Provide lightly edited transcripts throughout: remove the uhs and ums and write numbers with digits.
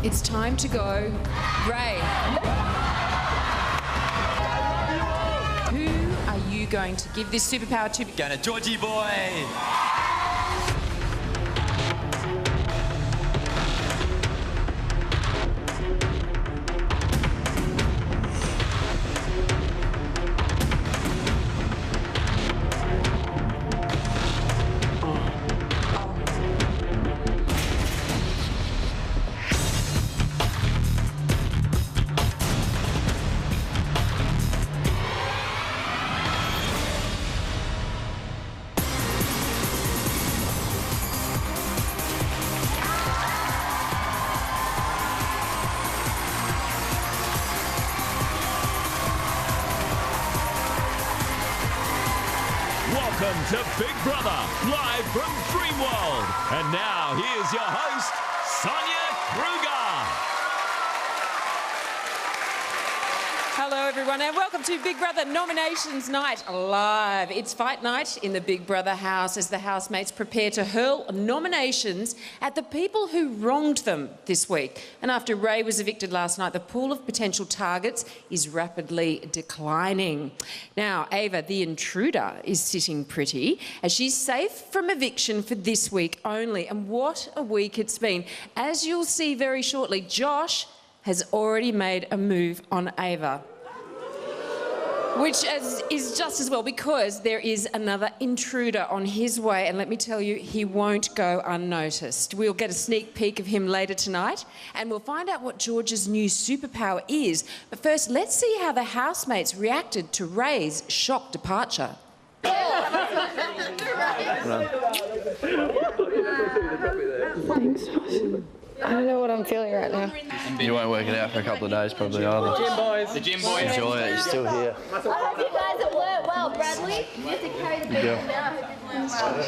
It's time to go. Ray. Who are you going to give this superpower to? Going to Georgie boy. Welcome to Big Brother, live from Dreamworld. And now, here's your host, Sonia Kruger. Hello, everyone, and welcome to Big Brother Nominations Night live. It's fight night in the Big Brother house as the housemates prepare to hurl nominations at the people who wronged them this week. And after Ray was evicted last night, the pool of potential targets is rapidly declining. Now, Ava, the intruder, is sitting pretty as she's safe from eviction for this week only. And what a week it's been. As you'll see very shortly, Josh has already made a move on Ava. Which is just as well, because there is another intruder on his way, and let me tell you, he won't go unnoticed. We'll get a sneak peek of him later tonight, and we'll find out what George's new superpower is. But first, let's see how the housemates reacted to Ray's shock departure. Thanks, Josh. I don't know what I'm feeling right now. You won't work it out for a couple of days probably either. Gym boys. The gym boys. Enjoy it, you're still here. I hope you guys have learnt well, Bradley. You have to carry the people now who didn't learn well.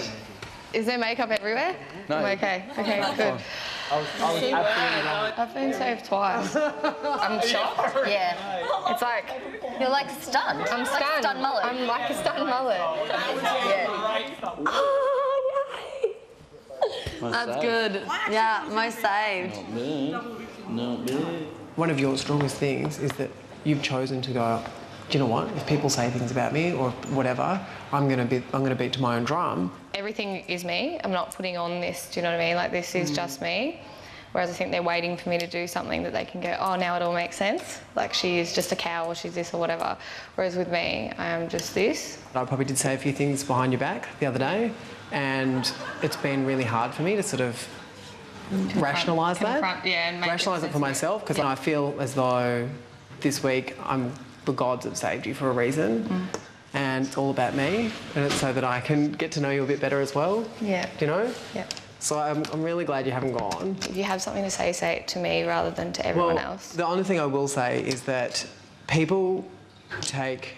Is there makeup everywhere? No. I'm okay. Okay, good. I've been saved twice. I'm shocked. Yeah. It's like, You're like stunned. I'm stunned. Like a stunned mullet. I'm like a stunned mullet. Yeah. That's good. Yeah, most saved. Not bad. One of your strongest things is that you've chosen to go, do you know what? If people say things about me or whatever, I'm gonna beat to my own drum. Everything is me. I'm not putting on this, do you know what I mean? Like, this is just me. Whereas I think they're waiting for me to do something that they can go, oh, now it all makes sense. Like, she is just a cow or she's this or whatever. Whereas with me, I am just this. I probably did say a few things behind your back the other day, and it's been really hard for me to sort of rationalise that. Yeah, and make rationalise it for myself, because I feel as though this week the gods have saved you for a reason. And it's all about me, and it's so that I can get to know you a bit better as well. Yeah. Do you know? Yeah. So I'm really glad you haven't gone. If you have something to say it to me rather than to everyone else. The only thing I will say is that people take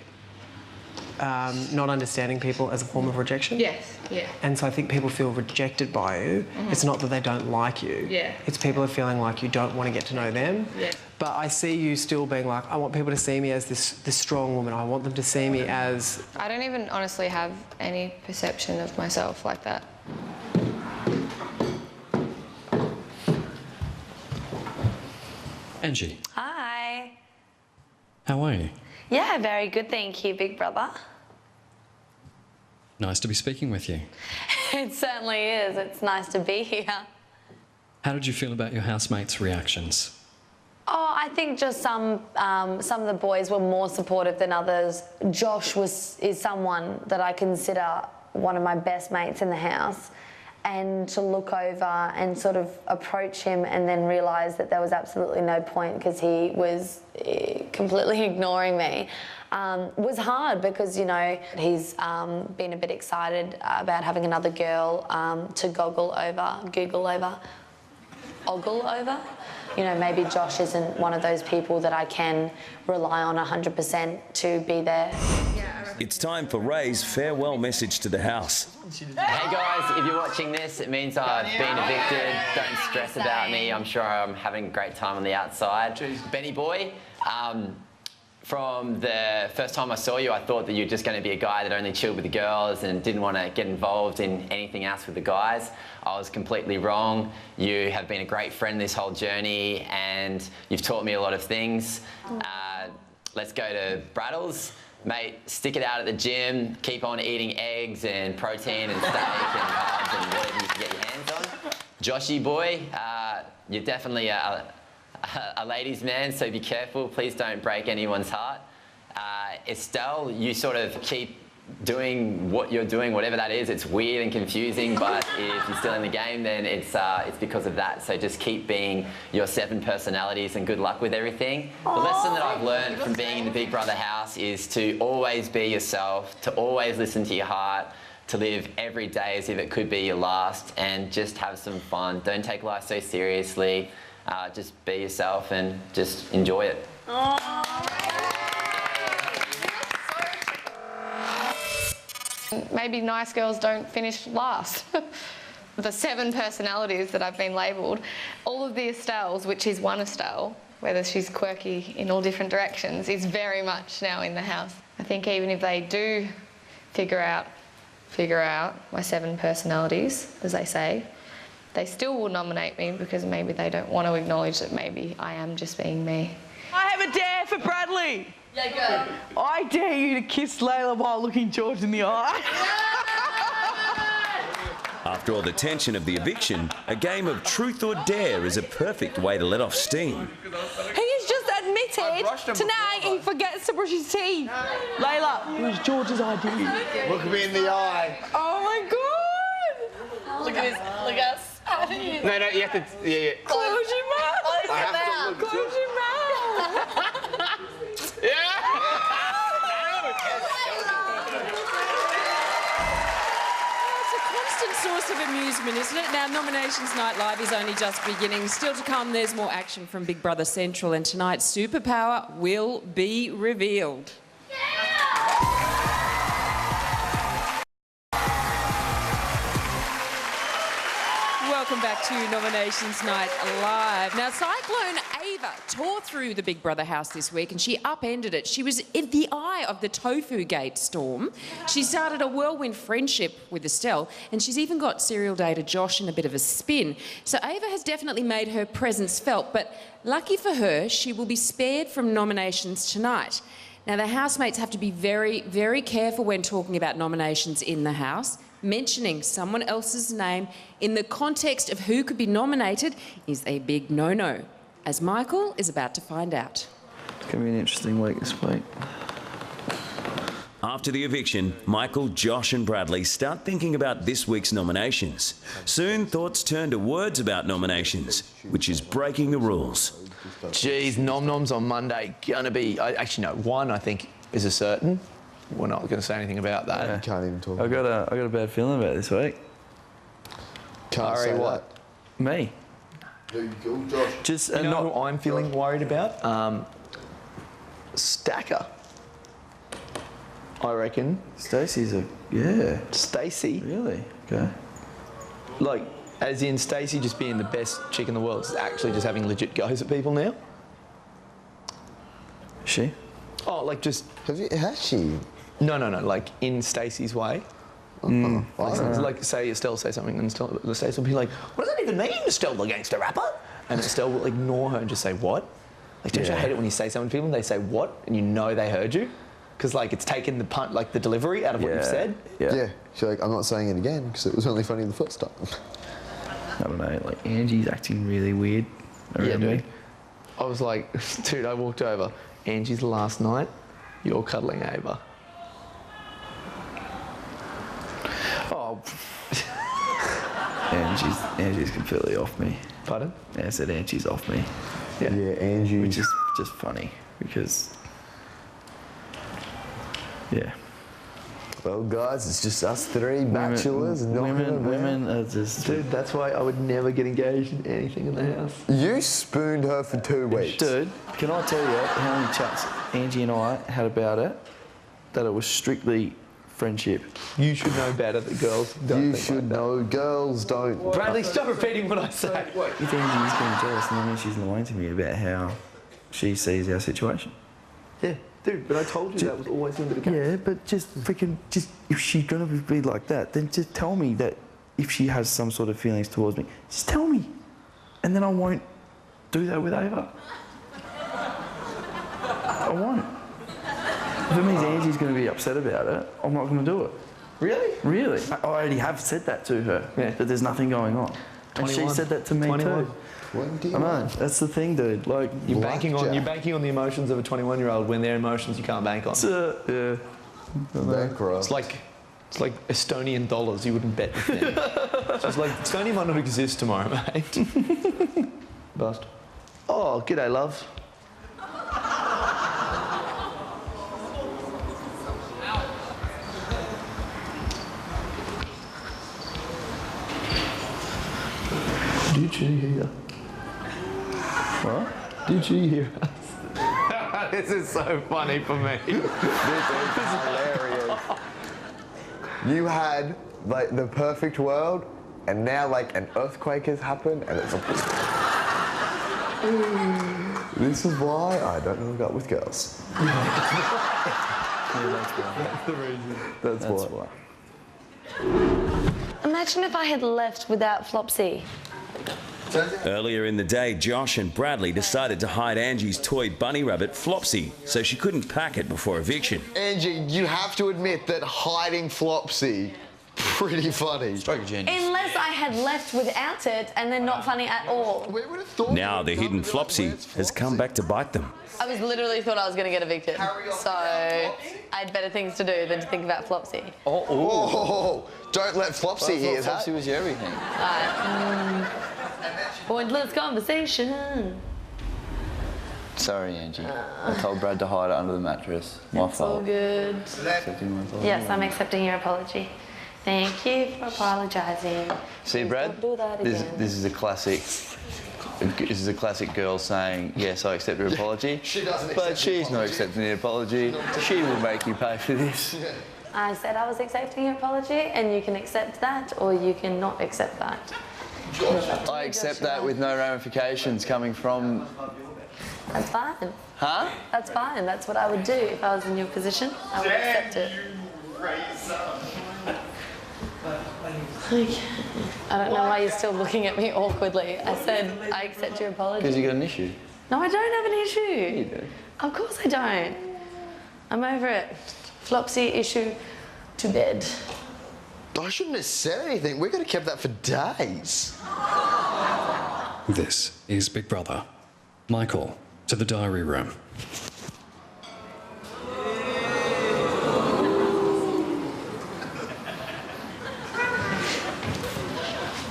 not understanding people as a form of rejection. Yes, yeah. And so I think people feel rejected by you. It's not that they don't like you. Yeah. It's people are feeling like you don't want to get to know them. Yeah. But I see you still being like, I want people to see me as this strong woman. I want them to see me as... I don't even honestly have any perception of myself like that. Angie, Hi. how are you? Yeah, very good, thank you, Big Brother. Nice to be speaking with you. It certainly is. It's nice to be here. How did you feel about your housemates' reactions? Oh, I think just some of the boys were more supportive than others. Josh is someone that I consider one of my best mates in the house, and to look over and sort of approach him and then realise that there was absolutely no point because he was completely ignoring me was hard, because, you know, he's been a bit excited about having another girl to ogle over. You know, maybe Josh isn't one of those people that I can rely on 100% to be there. It's time for Ray's farewell message to the house. Hey guys, if you're watching this, it means I've been evicted. Don't stress about me. I'm sure I'm having a great time on the outside. Benny boy, From the first time I saw you, I thought that you were just going to be a guy that only chilled with the girls and didn't want to get involved in anything else with the guys. I was completely wrong. You have been a great friend this whole journey and you've taught me a lot of things. Let's go to Braddles. Mate, stick it out at the gym, keep on eating eggs and protein and steak and carbs and whatever you can get your hands on. Joshy boy, you're definitely a ladies' man, so be careful. Please don't break anyone's heart. Estelle, you sort of keep doing what you're doing, whatever that is. It's weird and confusing, but if you're still in the game, then it's because of that. So just keep being your 7 personalities and good luck with everything. The lesson that I've learned from being in the Big Brother house is to always be yourself, to always listen to your heart, to live every day as if it could be your last, and just have some fun. Don't take life so seriously. Just be yourself and just enjoy it. Maybe nice girls don't finish last. The 7 personalities that I've been labelled, all of the Estelles, which is one Estelle, whether she's quirky in all different directions, is very much now in the house. I think even if they do figure out my 7 personalities, as they say, they still will nominate me because maybe they don't want to acknowledge that maybe I am just being me. I have a dare for Bradley. Yeah, go. I dare you to kiss Layla while looking George in the eye. After all the tension of the eviction, a game of truth or dare is a perfect way to let off steam. He's just admitted tonight he forgets to brush his teeth. Layla, it was George's idea. Look me in the eye. Oh my God! Look at us. No, you have to. Yeah. Close your mouth. I have to look. Close your mouth. It's a constant source of amusement, isn't it? Now, Nominations Night Live is only just beginning. Still to come, there's more action from Big Brother Central, and tonight's superpower will be revealed. Welcome back to Nominations Night Live. Now, Cyclone Ava tore through the Big Brother house this week and she upended it. She was in the eye of the Tofu Gate storm. She started a whirlwind friendship with Estelle and she's even got serial dater Josh in a bit of a spin. So Ava has definitely made her presence felt, but lucky for her, she will be spared from nominations tonight. Now, the housemates have to be very, very careful when talking about nominations in the house. Mentioning someone else's name in the context of who could be nominated is a big no-no, as Michael is about to find out. It's going to be an interesting week this week. After the eviction, Michael, Josh and Bradley start thinking about this week's nominations. Soon, thoughts turn to words about nominations, which is breaking the rules. Geez, nom-noms on Monday. Gonna be... actually, no, one I think is a certain. We're not going to say anything about that. Yeah. You can't even talk. I got a bad feeling about this week. Can't say what? Me. Josh. Just you know who I'm feeling worried about? Stacker. I reckon. Stacey's Stacey. Really? Okay. Like, as in Stacey just being the best chick in the world, is actually just having legit goes at people now. Is she? Oh, like just... Has she? No, like in Stacey's way. Like say Estelle say something and Stacey will be like, what does that even mean, Estelle the gangster rapper? And Estelle will ignore her and just say, what? Like, don't you hate it when you say something to people and they say, what? And you know they heard you? Because, like, it's taken the punt, like, the delivery out of what you've said. Yeah. She's like, I'm not saying it again because it was only funny the first time. I don't know, like, Angie's acting really weird around me. I was like, dude, I walked over. Angie's last night, you're cuddling Ava. Oh. Angie's completely off me. Pardon? Yeah, I said Angie's off me. Yeah, Angie. Which is just funny because, yeah. Well, guys, it's just us three bachelors. Women are just... Dude, that's why I would never get engaged in anything in the house. You spooned her for 2 weeks. Dude, can I tell you how many chats Angie and I had about it? That it was strictly friendship. You should know better that girls don't. You should know girls don't. Bradley, stop repeating what I say. You think Angie's being jealous and then she's lying to me about how she sees our situation? Yeah, Dude, but I told you that was always going to be the case. Yeah, but just if she's gonna be like that, then just tell me that if she has some sort of feelings towards me, just tell me, and then I won't do that with Ava. I won't. If it means Angie's going to be upset about it, I'm not going to do it. Really? Really. I already have said that to her, that there's nothing going on. And she said that to me 21. too. I know, that's the thing, dude. Like, You're banking on the emotions of a 21-year-old when their emotions you can't bank on. yeah. Bankroll. It's like Estonian dollars you wouldn't bet with them. So it's like, Estonia might not exist tomorrow, mate. Bust. Oh, g'day, love. Did she hear? What? Did she hear us? This is so funny for me. This is hilarious. You had like the perfect world, and now like an earthquake has happened, and it's this is why I don't hook up with girls. That's the reason. That's why. Imagine if I had left without Flopsy. Earlier in the day, Josh and Bradley decided to hide Angie's toy bunny rabbit, Flopsy, so she couldn't pack it before eviction. Angie, you have to admit that hiding Flopsy, pretty funny. Stroke of genius. Unless I had left without it and then not funny at all. Now the hidden Flopsy has come back to bite them. I was literally thought I was going to get evicted. So I had better things to do than to think about Flopsy. Oh, don't let Flopsy hear that. Flopsy was your everything. Pointless conversation. Sorry, Angie. I told Brad to hide it under the mattress. My It's all fault. good. Accepting my apology. Yes, I'm accepting your apology. Thank you for apologising. See, Please Brad, don't do that again. this is a classic. This is a classic girl saying, yes, I accept your apology. She doesn't But accept she's the not apology. accepting the apology. She will make you pay for this. I said I was accepting your apology, and you can accept that or you can not accept that. I accept that with no ramifications coming from... That's fine. Huh? That's fine. That's what I would do if I was in your position. I would accept it. I don't know why you're still looking at me awkwardly. I said I accept your apology. Because you got an issue. No, I don't have an issue. You do. Of course I don't. I'm over it. Flopsy issue to bed. I shouldn't have said anything. We could have kept that for days. This is Big Brother. Michael, to the diary room.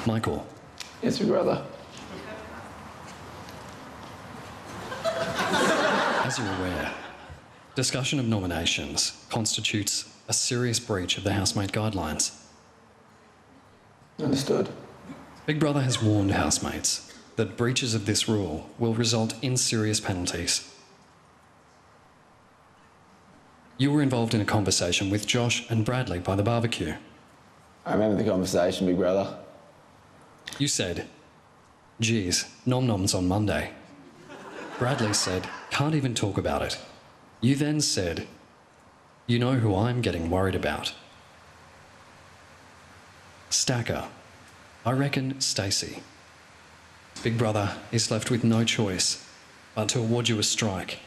Michael. Yes, your brother. As you're aware, discussion of nominations constitutes a serious breach of the housemate guidelines. Understood. Big Brother has warned housemates that breaches of this rule will result in serious penalties. You were involved in a conversation with Josh and Bradley by the barbecue. I remember the conversation, Big Brother. You said, geez, nom-noms on Monday. Bradley said, can't even talk about it. You then said, you know who I'm getting worried about. Stacker. I reckon Stacey. Big Brother is left with no choice but to award you a strike.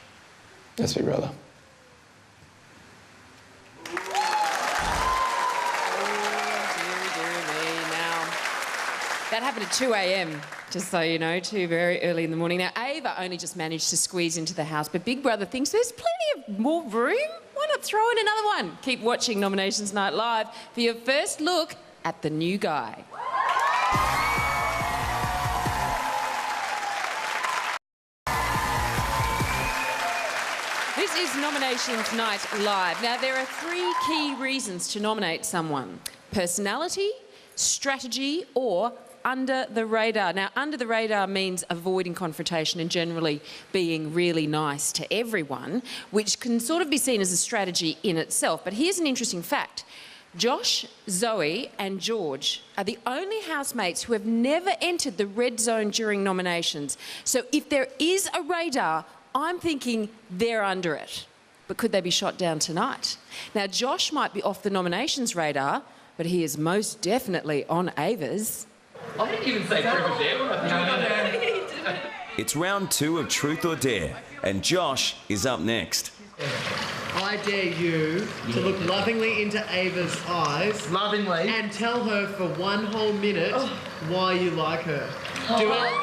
Yes, Big Brother. That happened at 2 a.m, just so you know, very early in the morning. Now, Ava only just managed to squeeze into the house, but Big Brother thinks there's plenty of more room. Why not throw in another one? Keep watching Nominations Night Live for your first look at the new guy. This is Nominations Night Live. Now, there are 3 key reasons to nominate someone: personality, strategy, or under the radar. Now, under the radar means avoiding confrontation and generally being really nice to everyone, which can sort of be seen as a strategy in itself. But here's an interesting fact. Josh, Zoe and George are the only housemates who have never entered the red zone during nominations. So if there is a radar, I'm thinking they're under it. but could they be shot down tonight? Now, Josh might be off the nominations radar, but he is most definitely on Ava's. I didn't even say Truth or Dare. It's round 2 of Truth or Dare, and Josh is up next. I dare you to look lovingly into Ava's eyes. Lovingly? And tell her for 1 whole minute why you like her. Do it.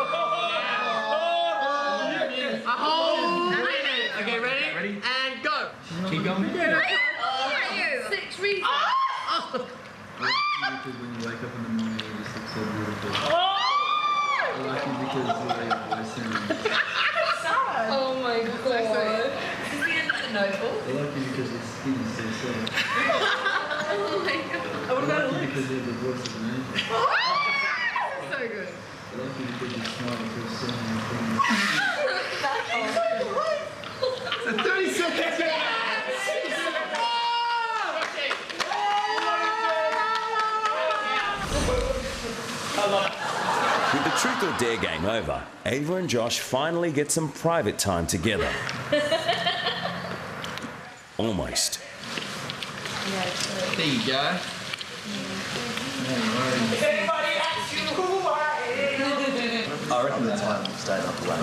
A whole minute. Okay, ready? And go. Keep going. 6 reasons. Because when you wake up in the morning, you just look so beautiful. I like you because your voice sounds. Oh my god. Is this the end of the notebook? I like you because your skin is so soft. Oh my god. What about I like you because you have the voice of an angel. So good. I like you because you smile so sunny and clean. So 30 seconds. With the Truth or Dare game over, Ava and Josh finally get some private time together. Almost. There you go. I reckon the time stayed up late.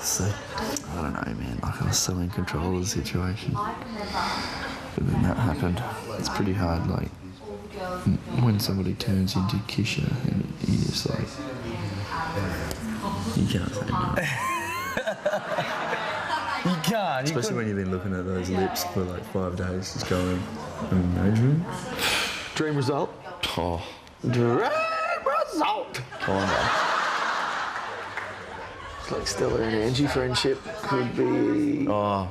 So, I don't know, man. Like, I was so in control of the situation. But then that happened. It's pretty hard, like, when somebody turns into Kisha and you just, like, you can't say no. You can't. Especially when you've been looking at those lips for like 5 days, just going, imagine. Dream result? Oh, Dream result! kinda. It's like Stella and Angie friendship could be. Oh,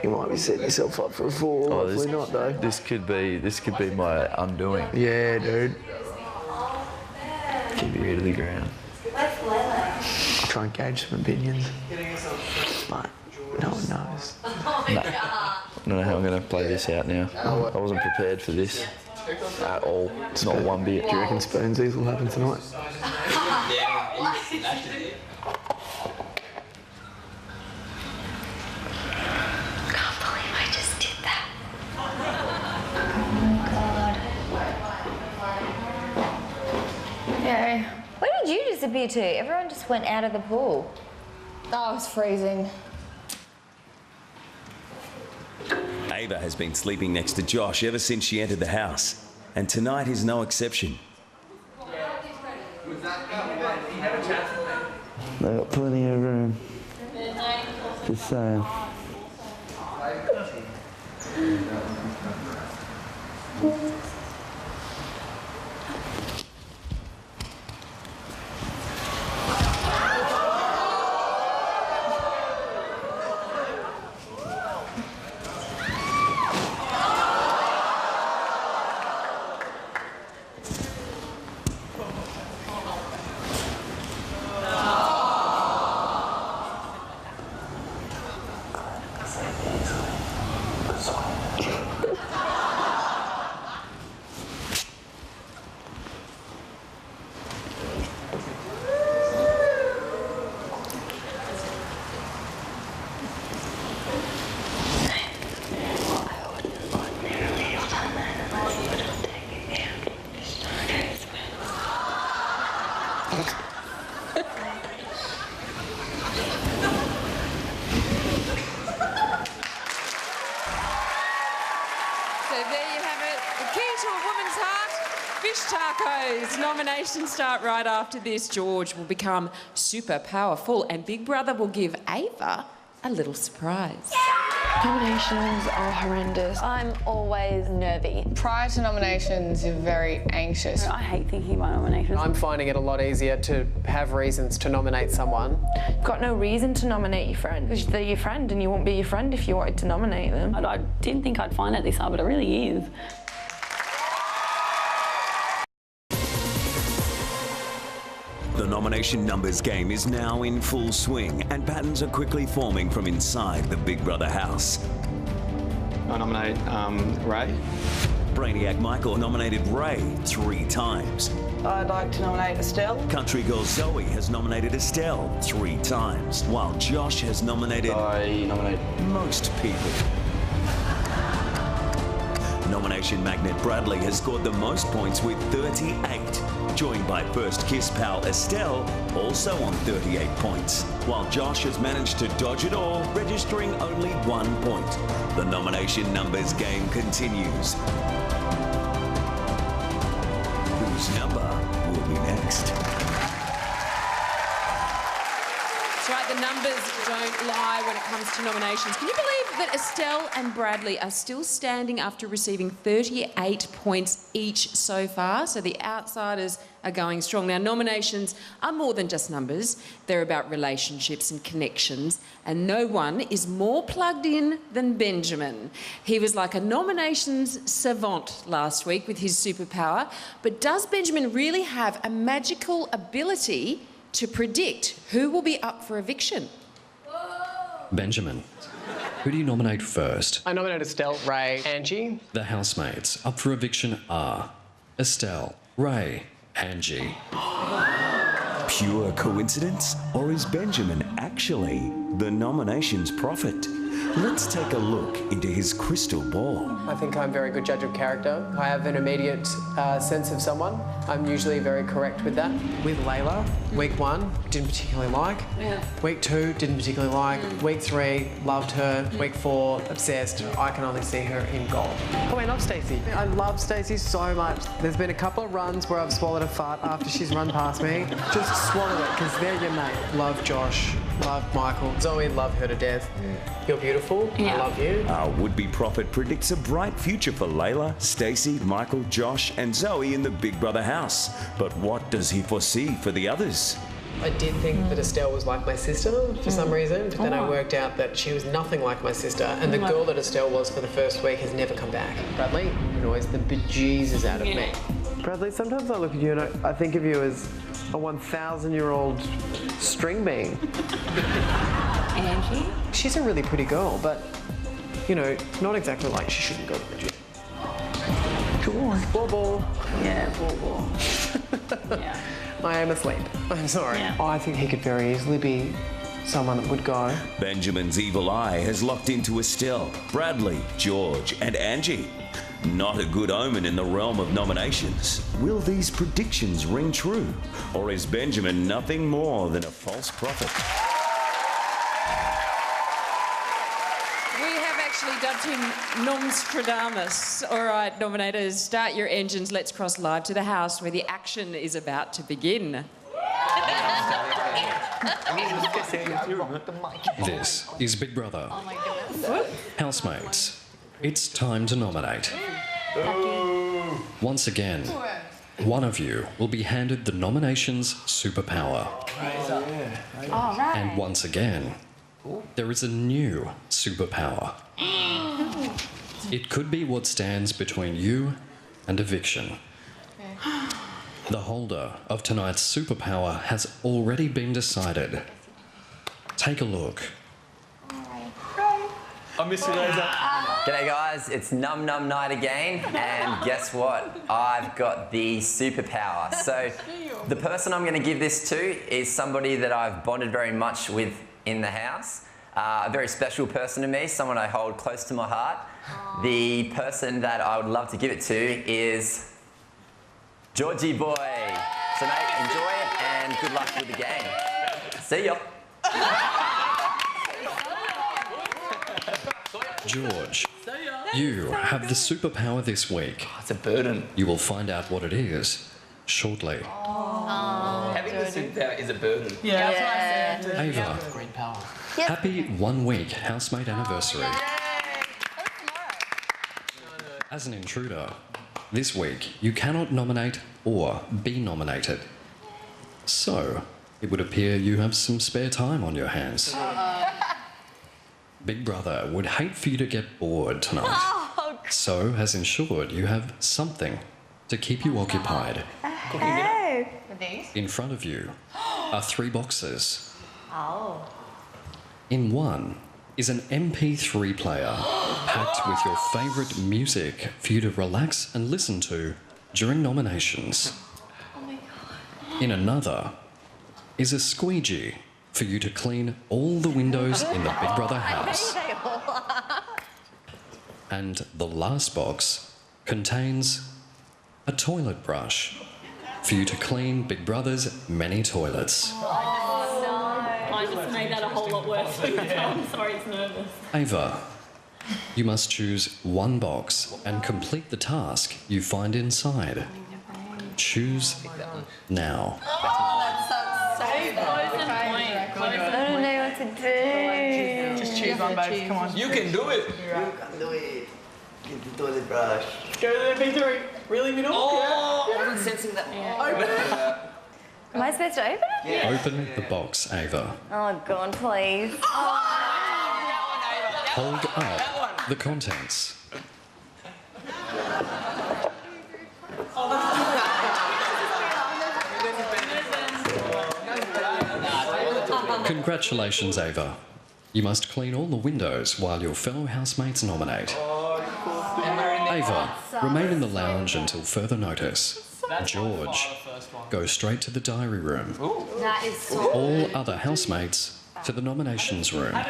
You might be setting yourself up for a fall. Hopefully not, though. this could be my undoing. Yeah, dude. Keep your ear to the ground. I'll try and gauge some opinions. But no one knows. I don't know how I'm going to play this out now. I wasn't prepared for this at all. It's not one bit. Do you reckon Spoonsies will happen tonight? Can't believe I just did that. Yeah. Where did you disappear to? Everyone just went out of the pool. Oh, it's freezing. Ava has been sleeping next to Josh ever since she entered the house, and tonight is no exception. They got plenty of room. Just saying. Tacos. Nominations start right after this. George will become super powerful and Big Brother will give Ava a little surprise. Nominations are horrendous. I'm always nervy. Prior to nominations, you're very anxious. I hate thinking about nominations. I'm finding it a lot easier to have reasons to nominate someone. You've got no reason to nominate your friend because they're your friend and you won't be your friend if you wanted to nominate them. I didn't think I'd find it this hard, but it really is. The nomination numbers game is now in full swing and patterns are quickly forming from inside the Big Brother house. I nominate Ray. Brainiac Michael nominated Ray 3 times. I'd like to nominate Estelle. Country girl Zoe has nominated Estelle 3 times, while Josh has nominated... I nominate... most people. Nomination magnet Bradley has scored the most points with 38, joined by first kiss pal Estelle, also on 38 points, while Josh has managed to dodge it all, registering only 1 point. The nomination numbers game continues. Whose number will be next? That's right, the numbers don't lie when it comes to nominations. Can you believe that Estelle and Bradley are still standing after receiving 38 points each so far? So the outsiders are going strong. Now, nominations are more than just numbers. They're about relationships and connections, and no one is more plugged in than Benjamin. He was like a nominations savant last week with his superpower, but does Benjamin really have a magical ability to predict who will be up for eviction? Benjamin, who do you nominate first? I nominate Estelle, Ray, Angie. The housemates up for eviction are Estelle, Ray, Angie. Pure coincidence? Or is Benjamin actually the nominations prophet? Let's take a look into his crystal ball. I think I'm a very good judge of character. I have an immediate sense of someone. I'm usually very correct with that. With Layla, week 1, didn't particularly like. Yeah. Week 2, didn't particularly like. Week 3, loved her. Week 4, obsessed. I can only see her in gold. Oh, I love Stacey. I love Stacey so much. There's been a couple of runs where I've swallowed a fart after she's run past me. Just swallow it, because they're your mate. Love Josh. Love Michael. Zoe, love her to death. You're beautiful. I love you. Our would-be prophet predicts a bright future for Layla, Stacey, Michael, Josh and Zoe in the Big Brother house. But what does he foresee for the others? I did think that Estelle was like my sister for some reason, but then I worked out that she was nothing like my sister, and the girl that Estelle was for the first week has never come back. Bradley annoys the bejesus out of me. Bradley, sometimes I look at you and I think of you as a 1,000-year-old string bean. Angie? She's a really pretty girl, but, you know, not exactly like she shouldn't go to the gym. Go on. Ball. Yeah, ball. Yeah. I am asleep. I'm sorry. Yeah. I think he could very easily be someone that would go. Benjamin's evil eye has locked into Estelle, Bradley, George and Angie. Not a good omen in the realm of nominations. Will these predictions ring true? Or is Benjamin nothing more than a false prophet? We have actually dubbed him Nostradamus. All right, nominators, start your engines. Let's cross live to the house where the action is about to begin. This is Big Brother. Oh my goodness. Housemates, it's time to nominate. Once again, one of you will be handed the nominations superpower. All right. And once again, there is a new superpower. It could be what stands between you and eviction. The holder of tonight's superpower has already been decided. Take a look. I miss you, Laser. G'day guys, it's Num Num Night again, and guess what? I've got the superpower. So the person I'm going to give this to is somebody that I've bonded very much with in the house. A very special person to me, someone I hold close to my heart. The person that I would love to give it to is Georgie boy. So mate, enjoy it and good luck with the game. See ya. George, you have the superpower this week. Oh, it's a burden. You will find out what it is shortly. Having the superpower is a burden. Yeah, that's what I said. Ava, Green power. happy 1 week housemate anniversary. As an intruder, this week you cannot nominate or be nominated. So, it would appear you have some spare time on your hands. Big Brother would hate for you to get bored tonight. So has ensured you have something to keep you occupied. With these? In front of you are 3 boxes. Oh. In one is an MP3 player packed with your favourite music for you to relax and listen to during nominations. Oh my God. In another is a squeegee for you to clean all the windows in the Big Brother house. And the last box contains a toilet brush for you to clean Big Brother's many toilets. Oh, no. I just made that a whole lot worse. I'm sorry, it's nervous. Ava, you must choose one box and complete the task you find inside. Choose now. I don't know what to do. Just choose one, babe. Come on. You can do it. You can do it. Get the toilet brush. Go to the MP3. Really middle? Oh, Yeah. I wasn't sensing that. Open it. Am I supposed to open it? Yeah. Open the box, Ava. Oh, God, please. Hold up the contents. Congratulations, Ava. You must clean all the windows while your fellow housemates nominate. Ava, remain in the lounge until further notice. George, go straight to the diary room. That is so... All other housemates to the nominations room. There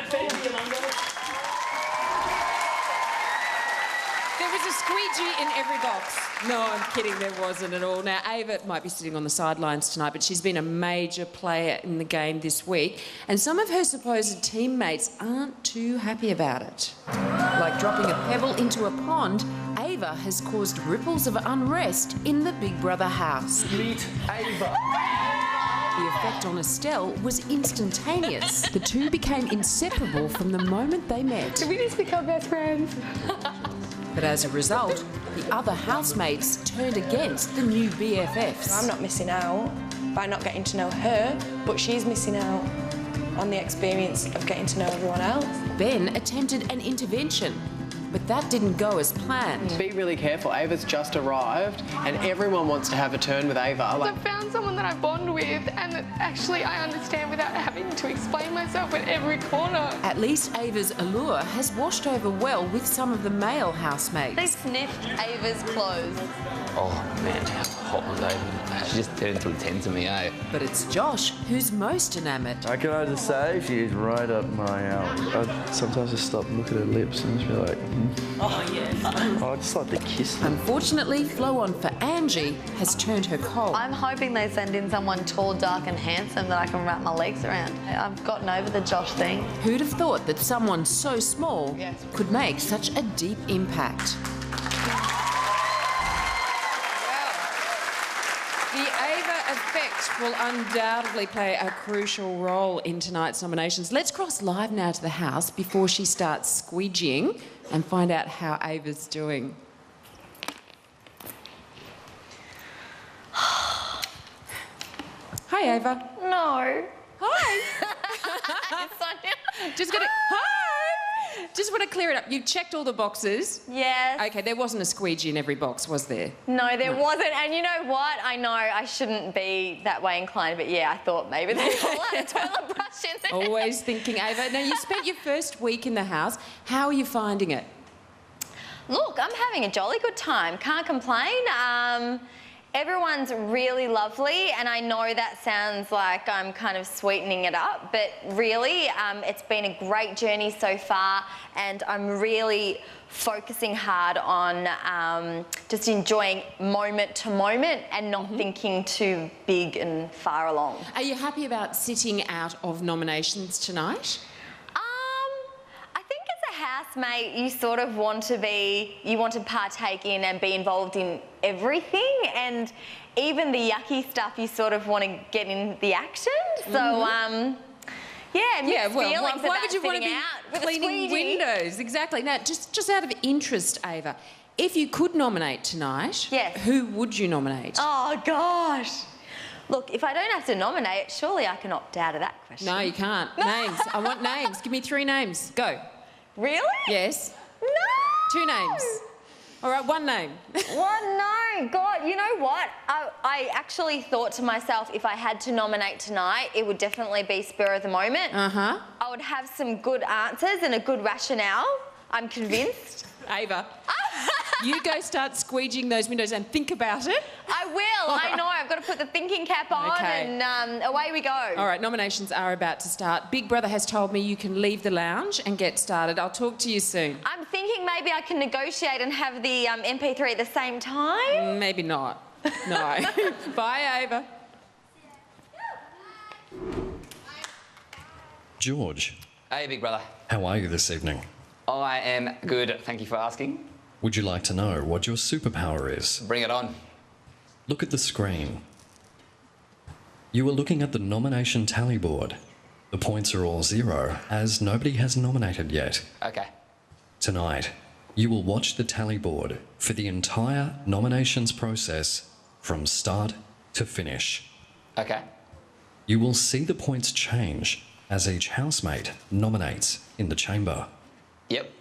was a squeegee in every box. No, I'm kidding, there wasn't at all. Now, Ava might be sitting on the sidelines tonight, but she's been a major player in the game this week, and some of her supposed teammates aren't too happy about it. Like dropping a pebble into a pond, Ava has caused ripples of unrest in the Big Brother house. Meet Ava. The effect on Estelle was instantaneous. The two became inseparable from the moment they met. Did we just become best friends? But as a result, the other housemates turned against the new BFFs. I'm not missing out by not getting to know her, but she's missing out on the experience of getting to know everyone else. Ben attempted an intervention, but that didn't go as planned. Be really careful. Ava's just arrived, and everyone wants to have a turn with Ava. I found someone that I bond with and that actually I understand without having to explain myself at every corner. At least Ava's allure has washed over well with some of the male housemates. They sniffed Ava's clothes. Oh man, how hot was Ava? She just turned into a 10 to me, eh? But it's Josh who's most enamoured. I can I just say she is right up my alley. I sometimes just stop and look at her lips and just be like, Oh, yes. I just like to kiss them. Unfortunately, flow-on for Angie has turned her cold. I'm hoping they send in someone tall, dark and handsome that I can wrap my legs around. I've gotten over the Josh thing. Who'd have thought that someone so small could make such a deep impact? The Ava effect will undoubtedly play a crucial role in tonight's nominations. Let's cross live now to the house before she starts squeegeeing and find out how Ava's doing. Hi, Ava. No. Hi. Just gonna. Hi. Just want to clear it up. You checked all the boxes. Yes. Okay, there wasn't a squeegee in every box, was there? No, there wasn't. And you know what? I know I shouldn't be that way inclined, but yeah, I thought maybe there's a lot of toilet brush in there. Always thinking, Ava. Now, you spent your first week in the house. How are you finding it? Look, I'm having a jolly good time. Can't complain. Everyone's really lovely, and I know that sounds like I'm kind of sweetening it up, but really, it's been a great journey so far, and I'm really focusing hard on just enjoying moment to moment and not thinking too big and far along. Are you happy about sitting out of nominations tonight? Housemate, you sort of want to partake in and be involved in everything, and even the yucky stuff you sort of want to get in the action. So Yeah, mixed feelings why about would you want to sitting be out with a cleaning squeegee. windows? Exactly. Now, just out of interest, Ava, if you could nominate tonight, Yes. who would you nominate? Oh, gosh. Look, if I don't have to nominate, surely I can opt out of that question. No, you can't. Names. I want names. Give me 3 names. Go. Really? Yes. No! 2 names. All right, 1 name. What? No, God, you know what? I actually thought to myself, if I had to nominate tonight, it would definitely be spur of the moment. Uh-huh. I would have some good answers and a good rationale. I'm convinced. Ava, you go start squeegeeing those windows and think about it. I will. I know. I've got to put the thinking cap on Okay. and away we go. All right, nominations are about to start. Big Brother has told me you can leave the lounge and get started. I'll talk to you soon. I'm thinking maybe I can negotiate and have the MP3 at the same time. Maybe not. No. Bye, Ava. George, Hey, Big Brother. how are you this evening? I am good. Thank you for asking. Would you like to know what your superpower is? Bring it on. Look at the screen. You are looking at the nomination tally board. The points are all 0, as nobody has nominated yet. Okay. Tonight, you will watch the tally board for the entire nominations process from start to finish. Okay. You will see the points change as each housemate nominates in the chamber. Yep.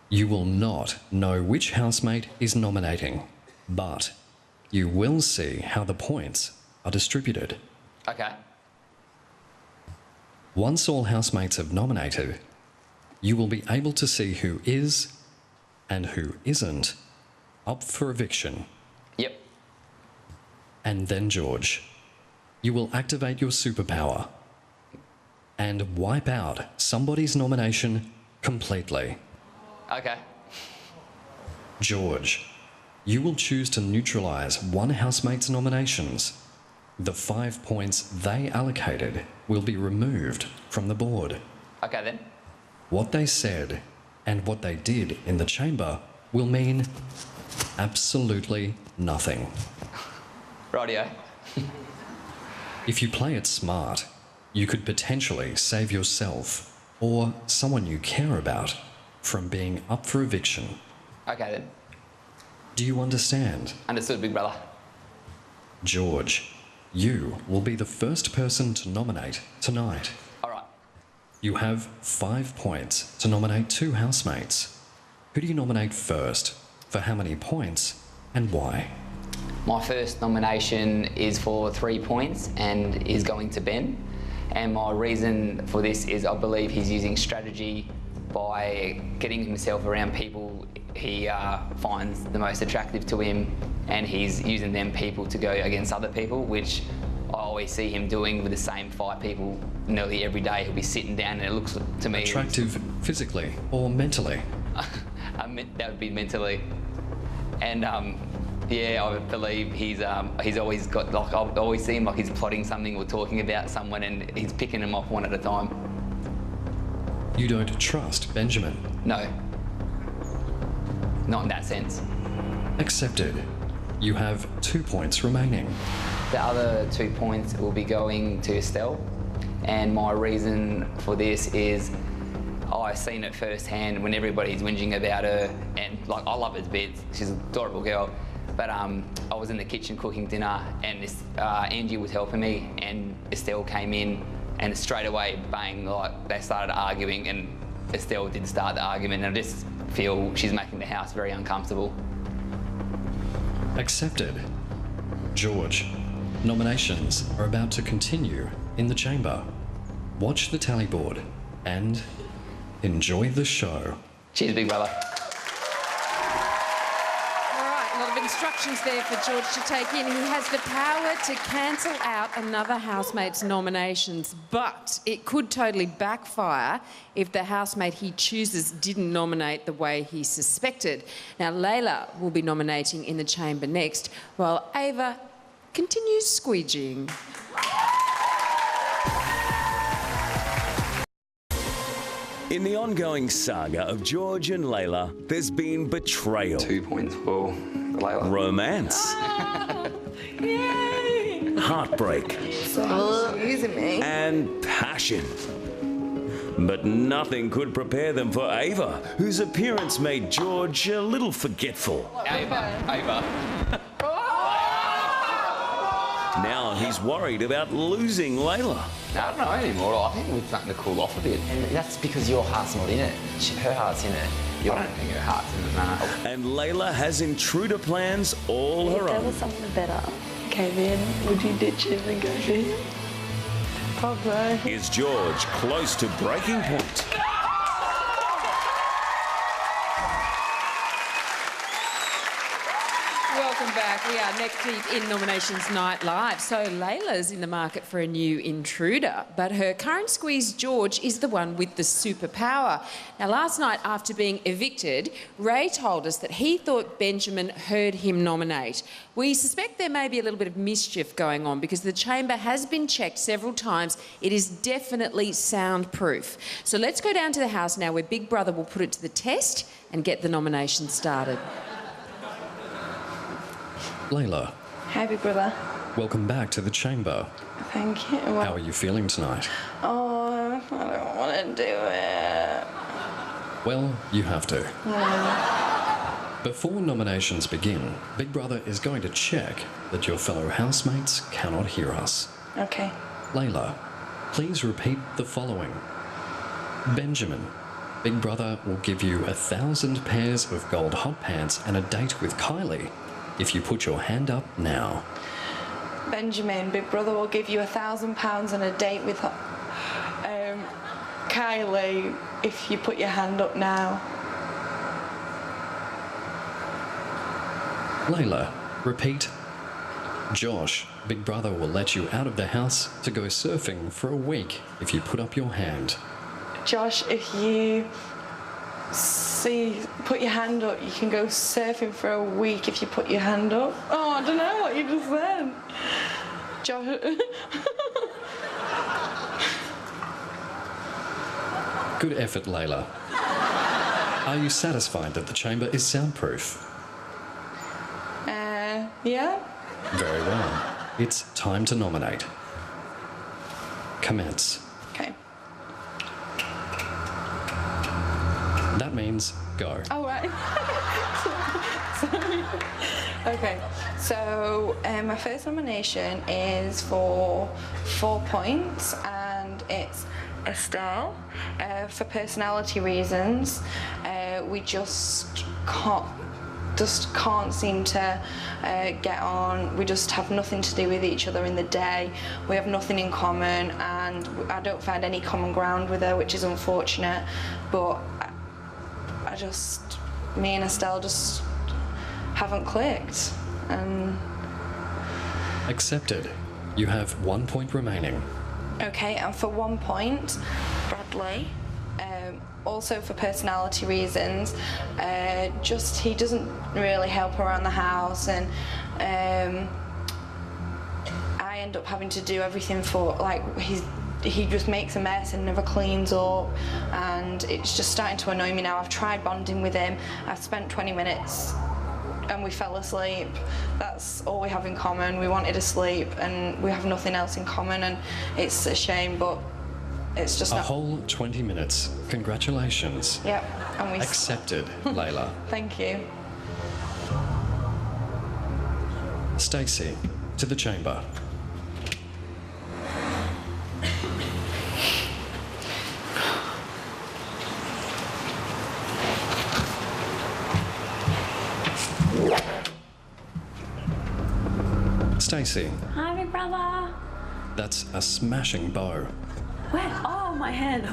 You will not know which housemate is nominating, but you will see how the points are distributed. Okay. Once all housemates have nominated, you will be able to see who is and who isn't up for eviction. Yep. And then, George, you will activate your superpower and wipe out somebody's nomination completely. Okay. George, you will choose to neutralise one housemate's nominations. The 5 points they allocated will be removed from the board. Okay then. What they said and what they did in the chamber will mean absolutely nothing. Rightio. If you play it smart, you could potentially save yourself or someone you care about from being up for eviction. Okay then. Do you understand? Understood, Big Brother. George, you will be the first person to nominate tonight. All right. You have 5 points to nominate 2 housemates. Who do you nominate first? For how many points and why? My first nomination is for 3 points and is going to Ben. And my reason for this is I believe he's using strategy by getting himself around people he finds the most attractive to him, and he's using them people to go against other people, which I always see him doing with the same 5 people nearly every day. He'll be sitting down and it looks to me... Attractive physically or mentally? That would be mentally. And yeah, I believe he's always got, like, I always see him like he's plotting something or talking about someone and he's picking them off one at a time. You don't trust Benjamin? No. Not in that sense. Accepted. You have 2 points remaining. The other 2 points will be going to Estelle, and my reason for this is I've seen it firsthand when everybody's whinging about her, and like I love her to bits. She's an adorable girl, but I was in the kitchen cooking dinner, and Angie was helping me, and Estelle came in, and straight away, bang, like they started arguing, and Estelle did start the argument, and I just feel she's making the house very uncomfortable. Accepted. George, nominations are about to continue in the chamber. Watch the tally board and enjoy the show. Cheers, Big Brother. All right, a lot of instructions there for George to take in. He has the power to cancel out another housemate's nominations, but it could totally backfire if the housemate he chooses didn't nominate the way he suspected. Now, Layla will be nominating in the chamber next, while Ava continues squeegeeing. In the ongoing saga of George and Layla, there's been betrayal. 2 points for Layla. Romance. Yay! heartbreak, and passion. But nothing could prepare them for Ava, whose appearance made George a little forgetful. Ava. Now he's worried about losing Layla. I don't know anymore. I think we're starting to cool off a bit. And that's because your heart's not in it. Her heart's in it. I don't think her heart's in it, nah. And Layla has intruder plans all her There own. was something better. Okay, then, would you ditch him and go for him? Probably. Is George close to breaking point? Welcome back. We are neck deep in Nominations Night Live. So Layla's in the market for a new intruder, but her current squeeze, George, is the one with the superpower. Now, last night, after being evicted, Ray told us that he thought Benjamin heard him nominate. We suspect there may be a little bit of mischief going on because the chamber has been checked several times. It is definitely soundproof. So let's go down to the house now where Big Brother will put it to the test and get the nomination started. Layla, Hi, Big Brother. welcome back to the chamber. Thank you. How are you feeling tonight? Oh, I don't want to do it. Well, you have to. Before nominations begin, Big Brother is going to check that your fellow housemates cannot hear us. Okay. Layla, please repeat the following. Benjamin, Big Brother will give you 1,000 pairs of gold hot pants and a date with Kylie if you put your hand up now. Benjamin, Big Brother will give you £1,000 and a date with Kylie if you put your hand up now. Layla, repeat. Josh, Big Brother will let you out of the house to go surfing for a week if you put up your hand. Josh, if you put your hand up, you can go surfing for a week if you put your hand up. Oh, I don't know what you just said. Josh. Good effort, Layla. Are you satisfied that the chamber is soundproof? Yeah? Very well. It's time to nominate. Commence. Okay. That means go. Oh, right. Sorry. Okay, so my first nomination is for 4 points, and it's Estelle. For personality reasons, we just can't seem to get on. We just have nothing to do with each other in the day. We have nothing in common, and I don't find any common ground with her, which is unfortunate. But me and Estelle just haven't clicked. Accepted. You have 1 point remaining. Okay, and for 1 point, Bradley. Also for personality reasons, he doesn't really help around the house, and I end up having to do everything for, he just makes a mess and never cleans up, and it's just starting to annoy me now. I've tried bonding with him. I've spent 20 minutes and we fell asleep. That's all we have in common. We wanted to sleep and we have nothing else in common, and it's a shame, but it's just a not... whole 20 minutes. Congratulations. Yep, and we... Accepted, Layla. Thank you. Stacey, to the chamber. Stacey, Hi, Big Brother. that's a smashing bow. Where? Oh, my head.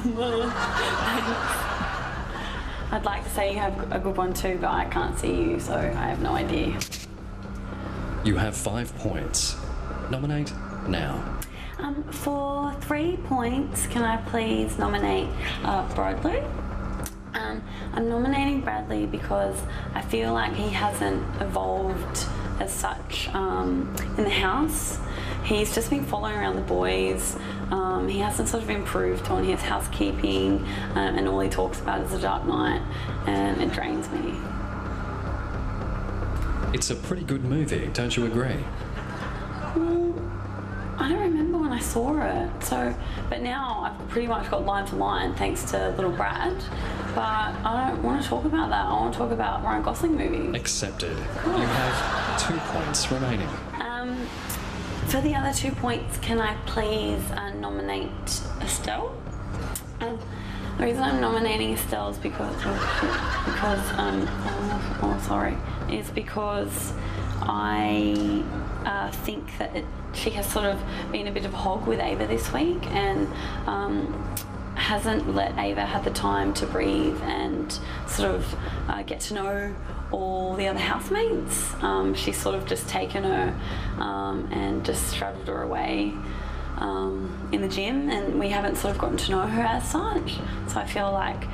I'd like to say you have a good one too, but I can't see you, so I have no idea. You have 5 points. Nominate now. For 3 points, can I please nominate Bradley? I'm nominating Bradley because I feel like he hasn't evolved as such in the house. He's just been following around the boys. He hasn't sort of improved on his housekeeping, and all he talks about is the Dark Knight, and it drains me. It's a pretty good movie, don't you agree? I don't remember when I saw it. So, but now I've pretty much got line for line thanks to little Brad. But I don't want to talk about that. I want to talk about Ryan Gosling movies. Accepted. You have 2 points remaining. For the other 2 points, can I please nominate Estelle? The reason I'm nominating Estelle is because I think that she has sort of been a bit of a hog with Ava this week and hasn't let Ava have the time to breathe and sort of get to know all the other housemates. She's sort of just taken her and just straddled her away in the gym, and we haven't sort of gotten to know her as such. So I feel like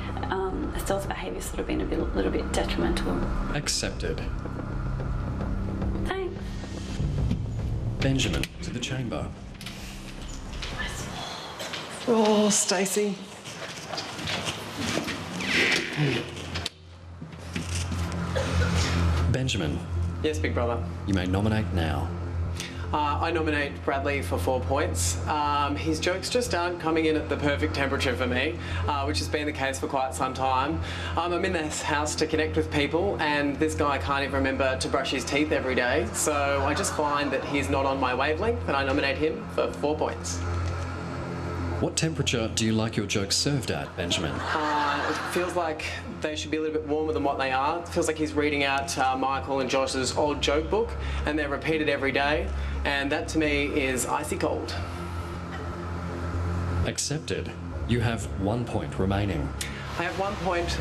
Estelle's behaviour's sort of been a little bit detrimental. Accepted. Thanks. Benjamin to the chamber. Oh, Stacey. Benjamin, Yes, Big Brother. you may nominate now. I nominate Bradley for 4 points. His jokes just aren't coming in at the perfect temperature for me, which has been the case for quite some time. I'm in this house to connect with people, and this guy can't even remember to brush his teeth every day, so I just find that he's not on my wavelength, and I nominate him for 4 points. What temperature do you like your jokes served at, Benjamin? It feels like they should be a little bit warmer than what they are. It feels like he's reading out Michael and Josh's old joke book, and they're repeated every day, and that to me is icy cold. Accepted. You have 1 point remaining. I have 1 point.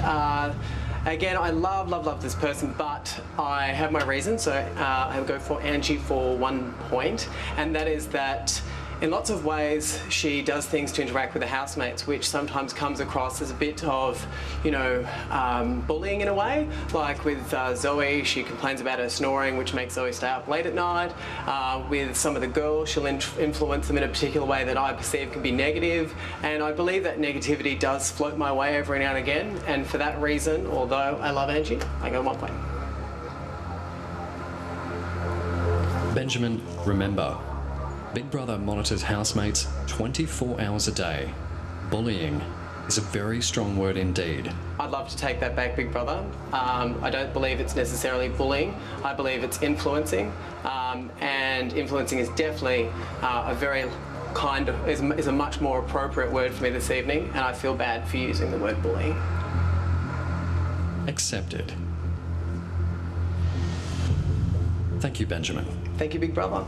Again, I love this person, but I have my reasons, so I'll go for Angie for 1 point, and that is that in lots of ways, she does things to interact with the housemates, which sometimes comes across as a bit of, bullying in a way. Like with Zoe, she complains about her snoring, which makes Zoe stay up late at night. With some of the girls, she'll influence them in a particular way that I perceive can be negative. And I believe that negativity does float my way every now and again. And for that reason, although I love Angie, I go 1 point. Benjamin, remember, Big Brother monitors housemates 24 hours a day. Bullying is a very strong word indeed. I'd love to take that back, Big Brother. I don't believe it's necessarily bullying. I believe it's influencing, and influencing is definitely is a much more appropriate word for me this evening, and I feel bad for using the word bullying. Accepted. Thank you, Benjamin. Thank you, Big Brother.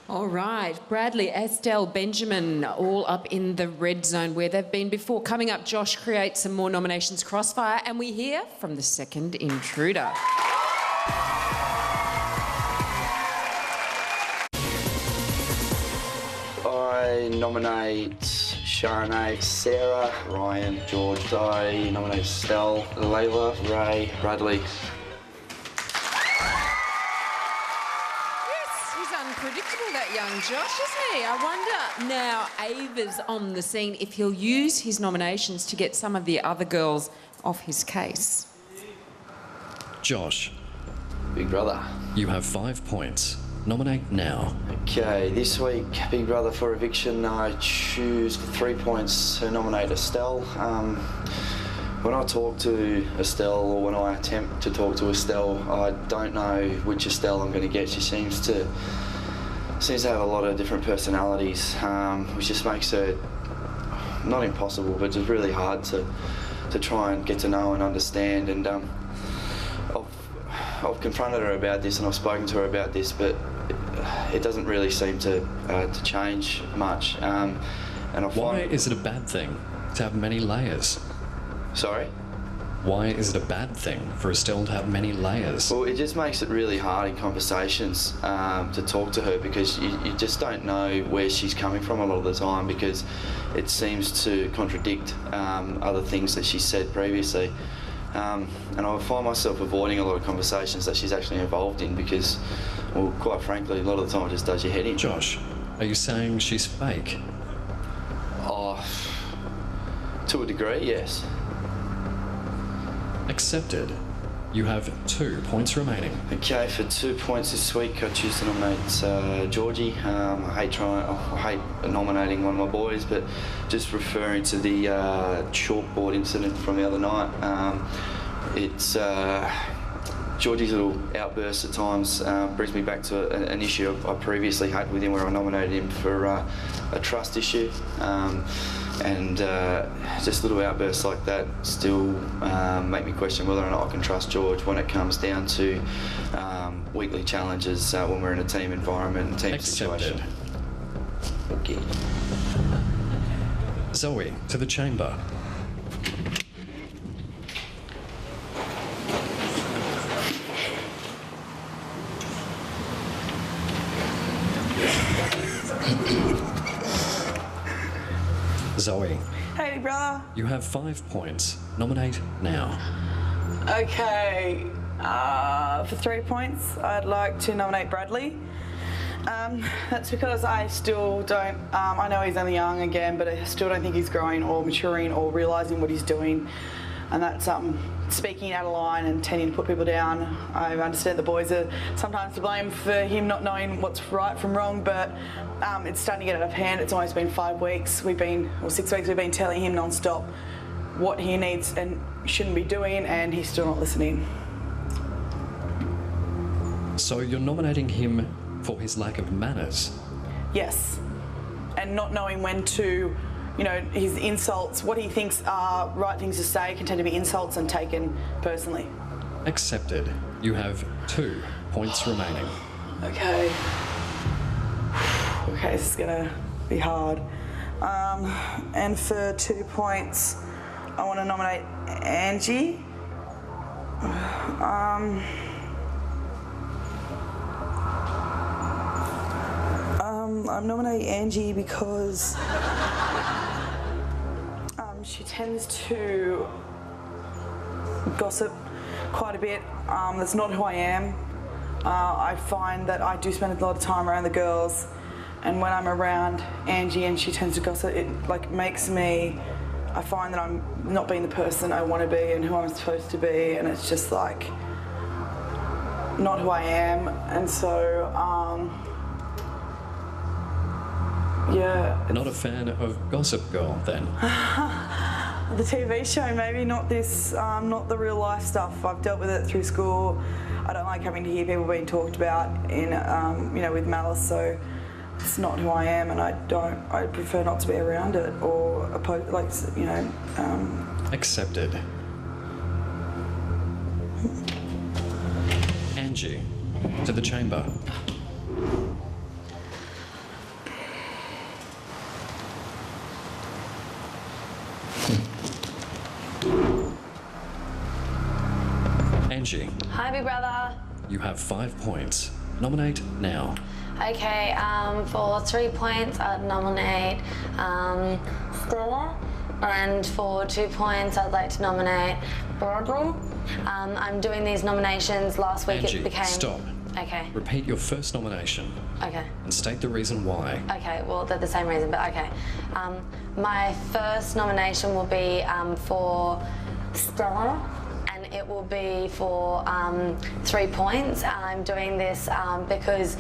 All right, Bradley, Estelle, Benjamin, all up in the red zone where they've been before. Coming up, Josh creates some more nominations crossfire, and we hear from the second intruder. I nominate Sharonay, Sarah, Ryan, George. I nominate Estelle, Layla, Ray, Bradley. Unpredictable, that young Josh, isn't he? I wonder now Ava's on the scene if he'll use his nominations to get some of the other girls off his case. Josh. Big Brother. You have 5 points. Nominate now. Okay, this week, Big Brother for eviction, I choose for 3 points to nominate Estelle. When I talk to Estelle, or when I attempt to talk to Estelle, I don't know which Estelle I'm going to get. She seems to have a lot of different personalities, which just makes her not impossible, but just really hard to try and get to know and understand. And I've confronted her about this, and I've spoken to her about this, but it doesn't really seem to change much. And Why is it a bad thing to have many layers? Sorry? Why is it a bad thing for Estelle to have many layers? Well, it just makes it really hard in conversations to talk to her, because you just don't know where she's coming from a lot of the time, because it seems to contradict other things that she said previously. And I find myself avoiding a lot of conversations that she's actually involved in because, well, quite frankly, a lot of the time it just does your head in. Josh, are you saying she's fake? Oh, to a degree, yes. Accepted. You have 2 points remaining. Okay, for 2 points this week, I choose to nominate Georgie. I hate nominating one of my boys, but just referring to the chalkboard incident from the other night, it's Georgie's little outburst at times brings me back to an issue I previously had with him, where I nominated him for a trust issue. And just little outbursts like that still make me question whether or not I can trust George when it comes down to weekly challenges when we're in a team environment and team situation. Okay. Zoe, to the chamber. Zoe, Hey, brother. you have 5 points. Nominate now. Okay, for 3 points, I'd like to nominate Bradley. That's because I still don't, I know he's only young again, but I still don't think he's growing or maturing or realising what he's doing. And that's speaking out of line and tending to put people down. I understand the boys are sometimes to blame for him not knowing what's right from wrong, but it's starting to get out of hand. It's almost been 5 weeks. 6 weeks we've been telling him non-stop what he needs and shouldn't be doing, and he's still not listening. So you're nominating him for his lack of manners? Yes. And not knowing when to, his insults, what he thinks are right things to say can tend to be insults and taken personally. Accepted. You have 2 points remaining. Okay. Okay, this is gonna be hard. And for 2 points, I want to nominate Angie. I'm nominating Angie because she tends to gossip quite a bit. That's not who I am. I find that I do spend a lot of time around the girls, and when I'm around Angie and she tends to gossip, it makes me, I find that I'm not being the person I want to be and who I'm supposed to be, and it's just not who I am. And so yeah. Not a fan of Gossip Girl, then? The TV show, maybe, not this, not the real life stuff. I've dealt with it through school. I don't like having to hear people being talked about in, with malice, so it's not who I am, and I prefer not to be around it or Accepted. Angie, to the chamber. Angie. Hi, big brother. You have 5 points. Nominate now. Okay, for 3 points, I'd nominate Stella. And for 2 points, I'd like to nominate Barbara. I'm doing these nominations. Last week Angie, it became... stop. Okay. Repeat your first nomination. Okay. And state the reason why. Okay, well, they're the same reason, but okay. My first nomination will be for Stella, and it will be for 3 points. I'm doing this because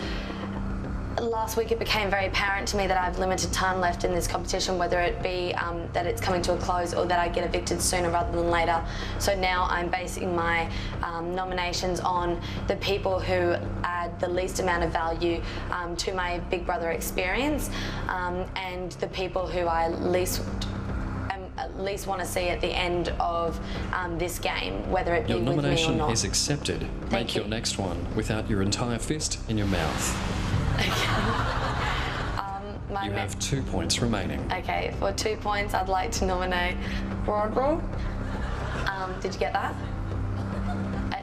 last week it became very apparent to me that I have limited time left in this competition, whether it be that it's coming to a close or that I get evicted sooner rather than later. So now I'm basing my nominations on the people who add the least amount of value to my Big Brother experience, and the people who I least want to see at the end of this game, whether it be Your with me or nomination not. is accepted. Thank Make you. your next one without your entire fist in your mouth. You have 2 points remaining. Okay, for 2 points, I'd like to nominate Brodwell. Did you get that?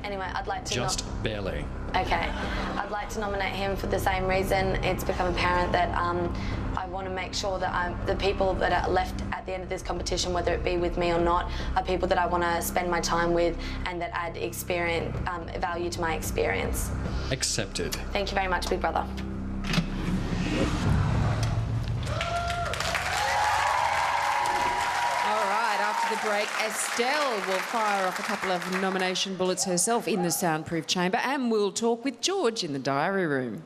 Anyway, I'd like to... Just barely. Okay, I'd like to nominate him for the same reason. It's become apparent that I want to make sure that the people that are left at the end of this competition, whether it be with me or not, are people that I want to spend my time with and that add experience, value to my experience. Accepted. Thank you very much, Big Brother. All right, after the break, Estelle will fire off a couple of nomination bullets herself in the soundproof chamber, and we'll talk with George in the diary room.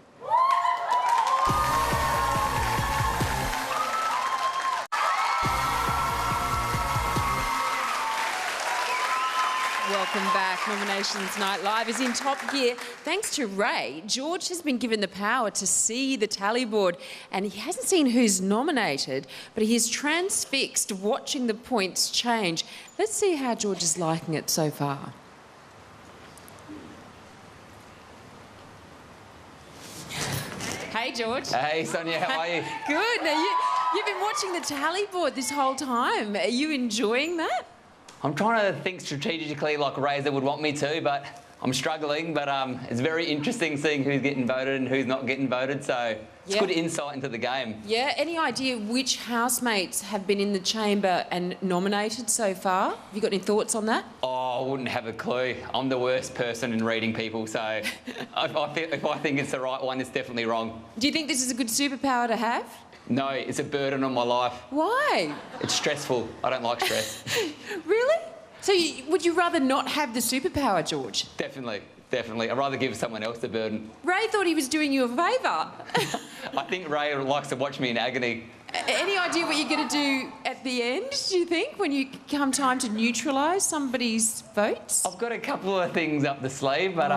Welcome back. Nominations Night Live is in top gear. Thanks to Ray, George has been given the power to see the tally board, and he hasn't seen who's nominated, but he is transfixed watching the points change. Let's see how George is liking it so far. Hey, George. Hey, Sonia, how are you? Good. Now, you've been watching the tally board this whole time. Are you enjoying that? I'm trying to think strategically like Razor would want me to, but I'm struggling. But it's very interesting seeing who's getting voted and who's not getting voted, so it's good insight into the game. Yeah, any idea which housemates have been in the chamber and nominated so far? Have you got any thoughts on that? Oh, I wouldn't have a clue. I'm the worst person in reading people, so if I think it's the right one, it's definitely wrong. Do you think this is a good superpower to have? No, it's a burden on my life. Why? It's stressful. I don't like stress. Really? So would you rather not have the superpower, George? Definitely. I'd rather give someone else the burden. Ray thought he was doing you a favour. I think Ray likes to watch me in agony. Any idea what you're going to do at the end, do you think, when you come time to neutralise somebody's votes? I've got a couple of things up the sleeve, but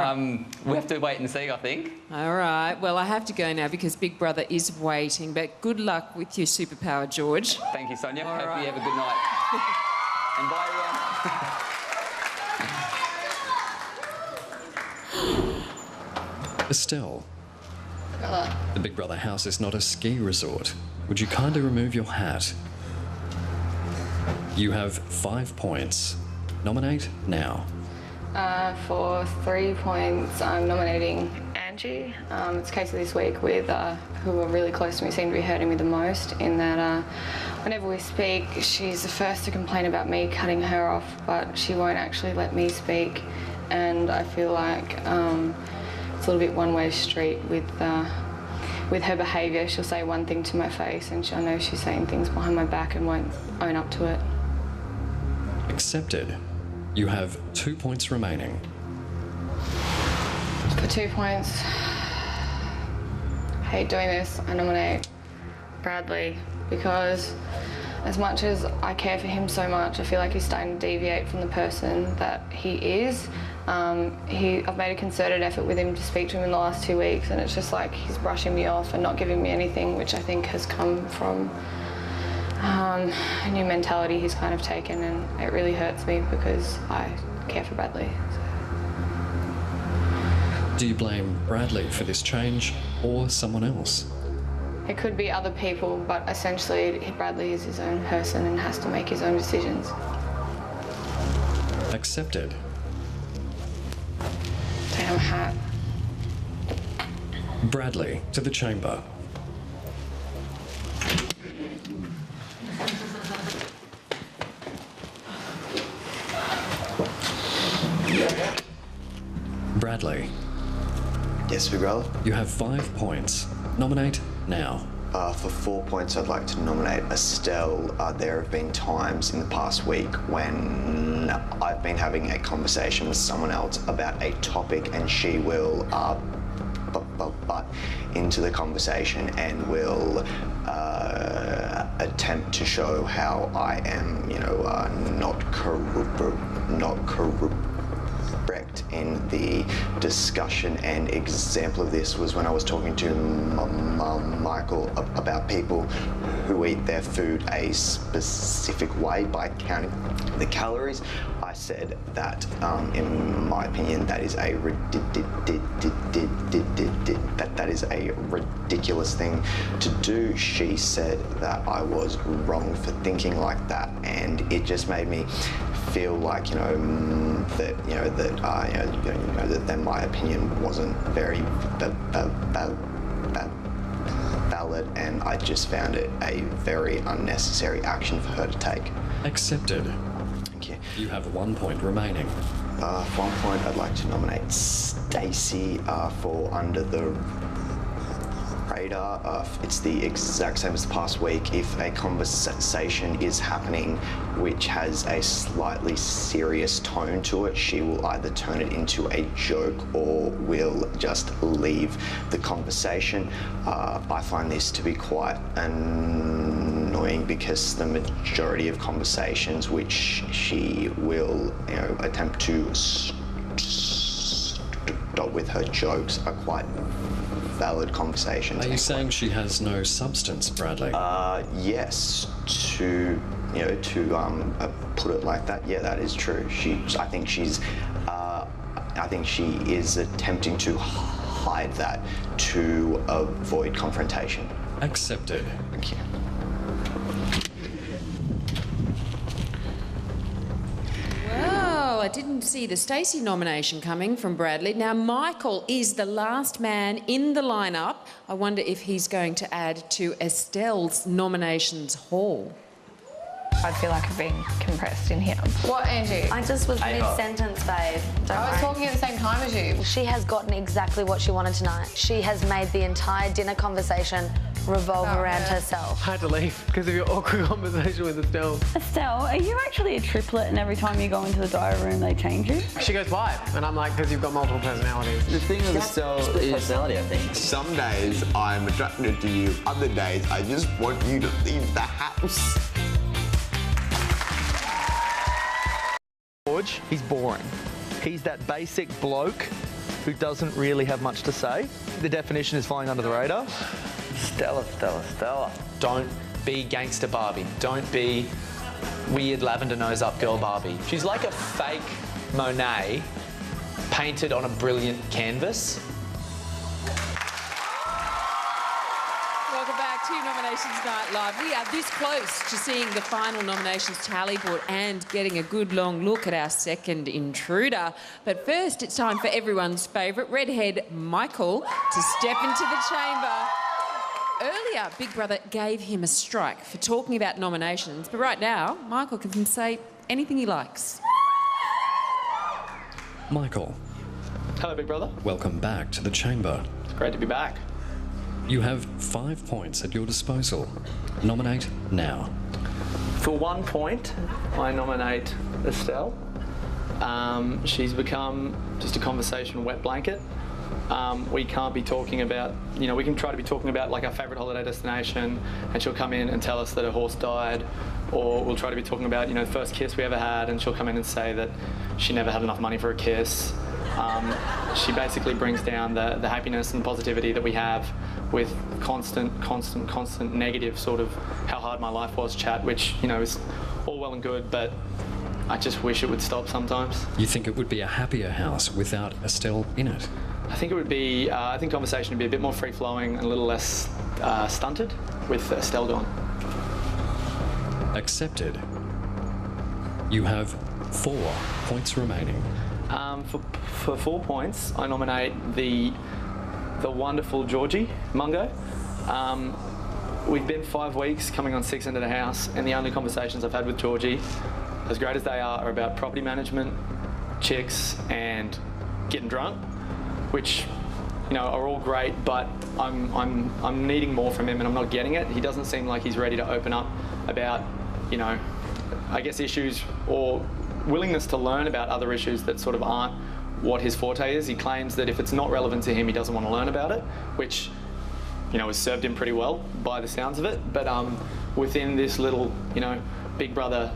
we have to wait and see, I think. All right. Well, I have to go now because Big Brother is waiting, but good luck with your superpower, George. Thank you, Sonia. Hope you have a good night. And bye, everyone. Estelle, the Big Brother house is not a ski resort. Would you kindly remove your hat? You have 5 points. Nominate now. For 3 points, I'm nominating Angie. It's a case of this week with who are really close to me, seem to be hurting me the most, in that whenever we speak, she's the first to complain about me cutting her off, but she won't actually let me speak. And I feel like it's a little bit one-way street with her behaviour. She'll say one thing to my face, and I know she's saying things behind my back and won't own up to it. Accepted. You have 2 points remaining. For 2 points, I hate doing this. I nominate Bradley because as much as I care for him so much, I feel like he's starting to deviate from the person that he is. I've made a concerted effort with him to speak to him in the last 2 weeks, and it's just like he's brushing me off and not giving me anything, which I think has come from a new mentality he's kind of taken, and it really hurts me because I care for Bradley. Do you blame Bradley for this change or someone else? It could be other people, but essentially Bradley is his own person and has to make his own decisions. Accepted. Damn hat. Bradley to the chamber. Bradley. Yes, Big Brother? You have 5 points. Nominate now. For 4 points, I'd like to nominate Estelle. There have been times in the past week when I've been having a conversation with someone else about a topic, and she will butt into the conversation and will attempt to show how I am, not correct in the discussion. And example of this was when I was talking to Michael about people who eat their food a specific way by counting the calories. I said that, in my opinion, that is a that is a ridiculous thing to do. She said that I was wrong for thinking like that, and it just made me feel like that my opinion wasn't very valid, and I just found it a very unnecessary action for her to take. Accepted. Thank you. You have 1 point remaining. For 1 point, I'd like to nominate Stacey for Under the moderator, it's the exact same as the past week. If a conversation is happening which has a slightly serious tone to it, she will either turn it into a joke or will just leave the conversation. I find this to be quite annoying because the majority of conversations which she will, attempt to stop with her jokes are quite valid conversations. Are you saying she has no substance, Bradley? Yes. To put it like that, yeah, that is true. I think she is attempting to hide that to avoid confrontation. Accepted. Thank you. Well, I didn't see the Stacey nomination coming from Bradley. Now, Michael is the last man in the lineup. I wonder if he's going to add to Estelle's nominations haul. I feel like I've been compressed in here. What, Angie? I just was mid-sentence, babe. I was talking at the same time as you. She has gotten exactly what she wanted tonight. She has made the entire dinner conversation revolve around herself. I had to leave because of your awkward conversation with Estelle. Estelle, are you actually a triplet and every time you go into the diary room they change you? She goes, why? And I'm like, because you've got multiple personalities. The thing with Estelle is personality, I think. Some days I'm attracted to you, other days I just want you to leave the house. George, he's boring. He's that basic bloke who doesn't really have much to say. The definition is flying under the radar. Stella. Don't be gangster Barbie. Don't be weird lavender nose up girl Barbie. She's like a fake Monet painted on a brilliant canvas. Welcome back to Nominations Night Live. We are this close to seeing the final nominations tally board and getting a good long look at our second intruder. But first, it's time for everyone's favourite redhead, Michael, to step into the chamber. Earlier, Big Brother gave him a strike for talking about nominations, but right now, Michael can say anything he likes. Michael. Hello, Big Brother. Welcome back to the chamber. It's great to be back. You have 5 points at your disposal. Nominate now. For 1 point, I nominate Estelle. She's become just a conversation wet blanket. We can't be talking about, we can try to be talking about like our favourite holiday destination and she'll come in and tell us that her horse died, or we'll try to be talking about, the first kiss we ever had and she'll come in and say that she never had enough money for a kiss. She basically brings down the happiness and positivity that we have with constant negative sort of how hard my life was chat, which, is all well and good, but I just wish it would stop sometimes. You think it would be a happier house without Estelle in it? I think it would be, I think conversation would be a bit more free-flowing and a little less stunted with Estelle gone. Accepted. You have 4 points remaining. For 4 points, I nominate the wonderful Georgie Mungo. We've been 5 weeks, coming on 6 into the house, and the only conversations I've had with Georgie, as great as they are about property management, chicks, and getting drunk, which are all great, but I'm needing more from him and I'm not getting it. He doesn't seem like he's ready to open up about, I guess issues or willingness to learn about other issues that sort of aren't what his forte is. He claims that if it's not relevant to him, he doesn't want to learn about it, which, has served him pretty well by the sounds of it. But within this little, Big Brother,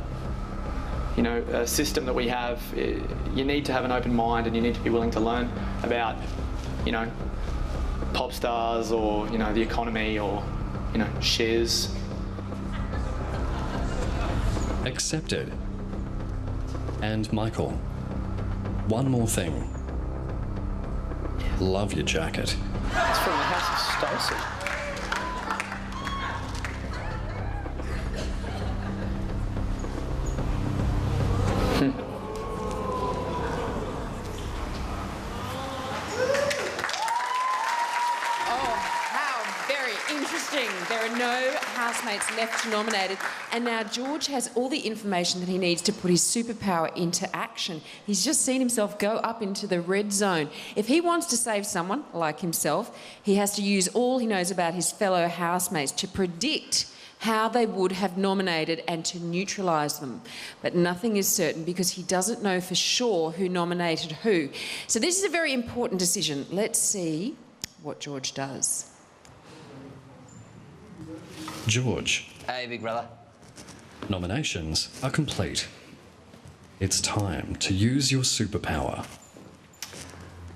system that we have, you need to have an open mind and you need to be willing to learn about, pop stars or, the economy or, shares. Accepted. And Michael, one more thing. Love your jacket. It's from the House of Stacey. There are no housemates left to nominate it. And now George has all the information that he needs to put his superpower into action. He's just seen himself go up into the red zone. If he wants to save someone like himself, he has to use all he knows about his fellow housemates to predict how they would have nominated and to neutralise them. But nothing is certain because he doesn't know for sure who nominated who. So this is a very important decision. Let's see what George does. George. Hey, big brother. Nominations are complete. It's time to use your superpower.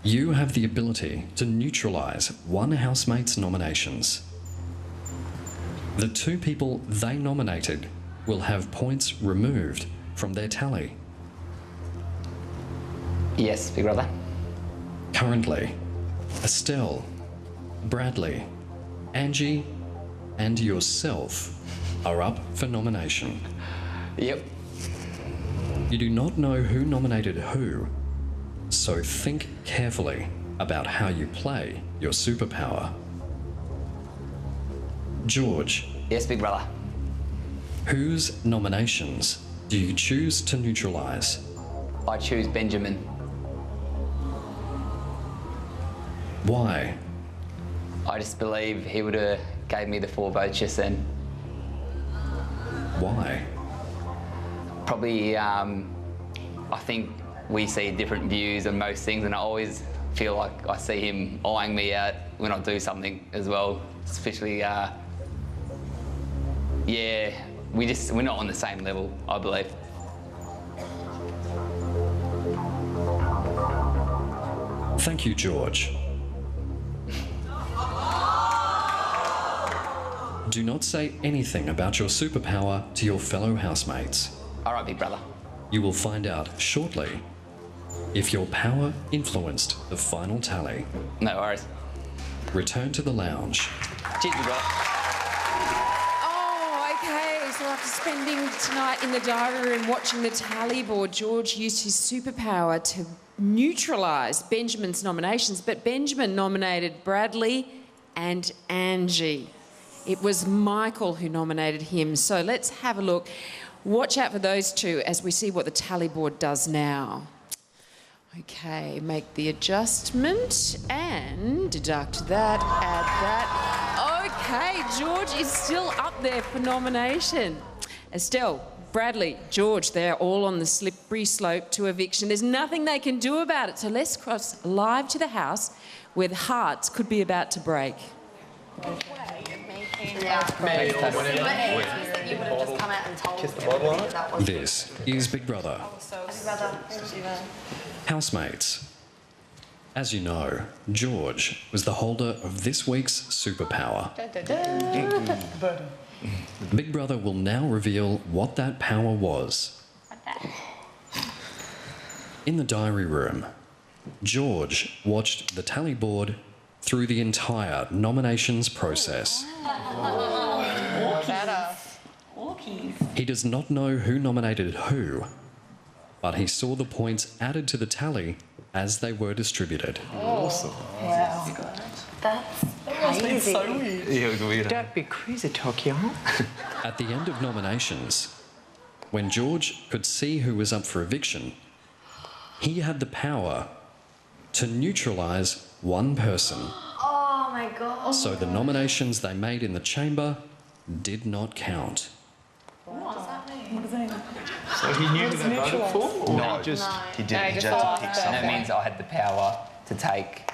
You have the ability to neutralise one housemate's nominations. The two people they nominated will have points removed from their tally. Yes, big brother. Currently, Estelle, Bradley, Angie, and yourself are up for nomination. Yep. You do not know who nominated who, so think carefully about how you play your superpower. George. Yes, big brother. Whose nominations do you choose to neutralise? I choose Benjamin. Why? I just believe he would have gave me the 4 votes just then. Why? Probably, I think we see different views on most things, and I always feel like I see him eyeing me out when I do something as well, especially, yeah, we're not on the same level, I believe. Thank you, George. Do not say anything about your superpower to your fellow housemates. All right, big brother. You will find out shortly if your power influenced the final tally. No worries. Return to the lounge. Cheers, big brother. Oh, okay. So after spending tonight in the diary room watching the tally board, George used his superpower to neutralise Benjamin's nominations, but Benjamin nominated Bradley and Angie. It was Michael who nominated him. So let's have a look. Watch out for those two as we see what the tally board does now. Okay, make the adjustment and deduct that, add that. Okay, George is still up there for nomination. Estelle, Bradley, George, they're all on the slippery slope to eviction. There's nothing they can do about it. So let's cross live to the house where the hearts could be about to break. This is Big Brother. Housemates. As you know, George was the holder of this week's superpower. Big Brother will now reveal what that power was. In the diary room, George watched the tally board through the entire nominations process. He does not know who nominated who, but he saw the points added to the tally as they were distributed. Awesome. Wow. That's crazy. So weird. Yeah, it was weird. Don't be crazy, Tokyo. At the end of nominations, when George could see who was up for eviction, he had the power to neutralise one person. Oh my God. So the nominations they made in the chamber did not count. What does that mean? So he knew who they voted for? Or No, just... He didn't. That means I had the power to take,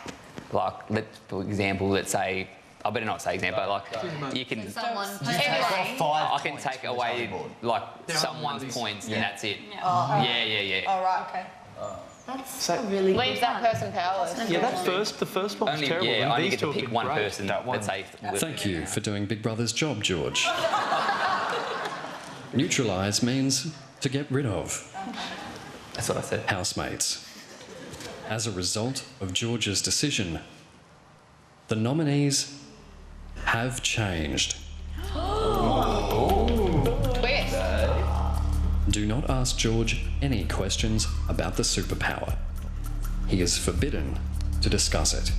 like, for example, let's say, I better not say example, like, you can... I can take away, like, someone's points and that's it. Yeah. All right, okay. That's really good. Leaves that person powerless. Yeah, the first one was terrible. Yeah, I only These get to two pick are one great. person, let's say. Thank you for doing Big Brother's job, George. Neutralise means to get rid of. That's what I said. Housemates. As a result of George's decision, the nominees have changed. Twist. Do not ask George any questions about the superpower. He is forbidden to discuss it.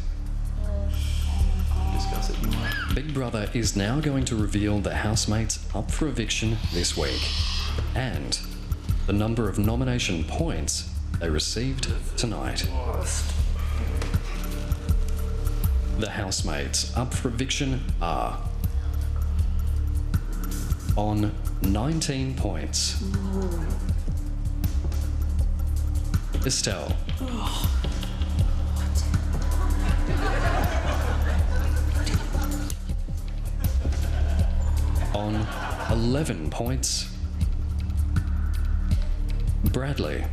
Discuss it, you might. Big Brother is now going to reveal the housemates up for eviction this week and the number of nomination points they received tonight. The housemates up for eviction are on 19 points. Estelle. On 11 points. Bradley.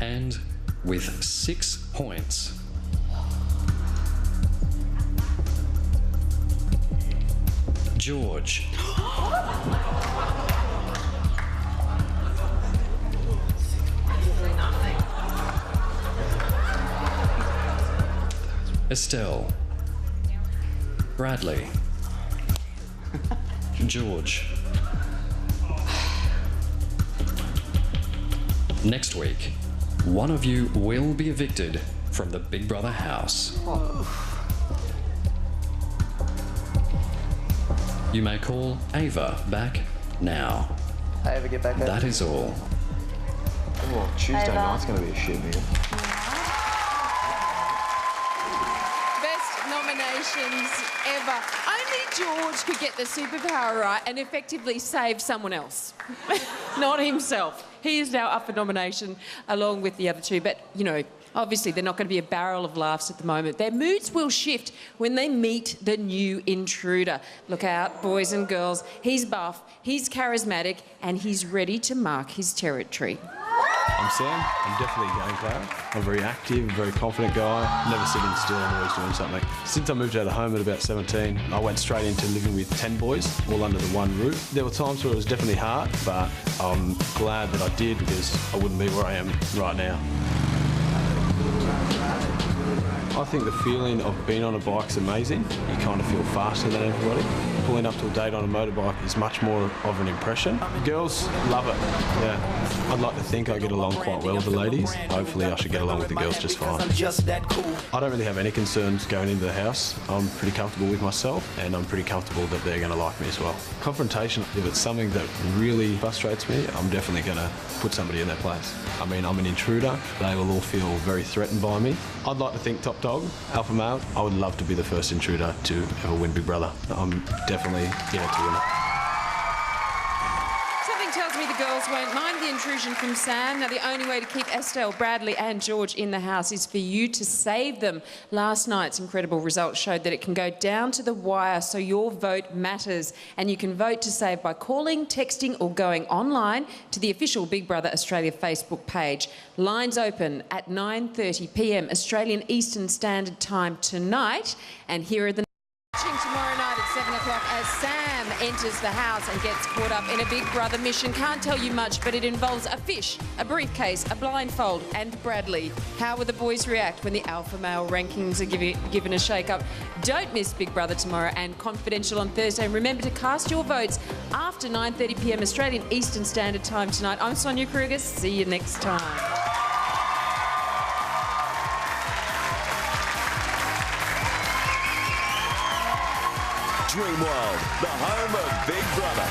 And with 6 points. George. Estelle. Bradley. George. Next week, one of you will be evicted from the Big Brother house. You may call Ava back now. Hey, Ava, get back there. That is all. Oh, Tuesday night's going to be a shit, man. Best nominations ever. Only George could get the superpower right and effectively save someone else, not himself. He is now up for nomination along with the other two, but, you know, obviously they're not going to be a barrel of laughs at the moment. Their moods will shift when they meet the new intruder. Look out, boys and girls. He's buff, he's charismatic, and he's ready to mark his territory. I'm Sam. I'm definitely a game player. I'm a very active, very confident guy. Never sitting still, I'm always doing something. Since I moved out of home at about 17, I went straight into living with 10 boys, all under the one roof. There were times where it was definitely hard, but I'm glad that I did because I wouldn't be where I am right now. I think the feeling of being on a bike is amazing. You kind of feel faster than everybody. Pulling up to a date on a motorbike is much more of an impression. Girls love it, yeah. I'd like to think I get along quite well with the ladies. Hopefully I should get along with the girls just fine. I don't really have any concerns going into the house. I'm pretty comfortable with myself and I'm pretty comfortable that they're going to like me as well. Confrontation, if it's something that really frustrates me, I'm definitely going to put somebody in their place. I mean, I'm an intruder. They will all feel very threatened by me. I'd like to think top dog, alpha male. I would love to be the first intruder to ever win Big Brother. I'm definitely in it to win it. Something tells me the girls won't mind the intrusion from Sam. Now, the only way to keep Estelle, Bradley and George in the house is for you to save them. Last night's incredible results showed that it can go down to the wire, so your vote matters. And you can vote to save by calling, texting or going online to the official Big Brother Australia Facebook page. Lines open at 9:30 p.m. Australian Eastern Standard Time tonight. And here are the tomorrow night at 7 o'clock as Sam enters the house and gets caught up in a Big Brother mission. Can't tell you much, but it involves a fish, a briefcase, a blindfold and Bradley. How will the boys react when the alpha male rankings are given a shake-up? Don't miss Big Brother tomorrow and Confidential on Thursday. And remember to cast your votes after 9:30 p.m. Australian Eastern Standard Time tonight. I'm Sonia Kruger. See you next time. Dreamworld, the home of Big Brother.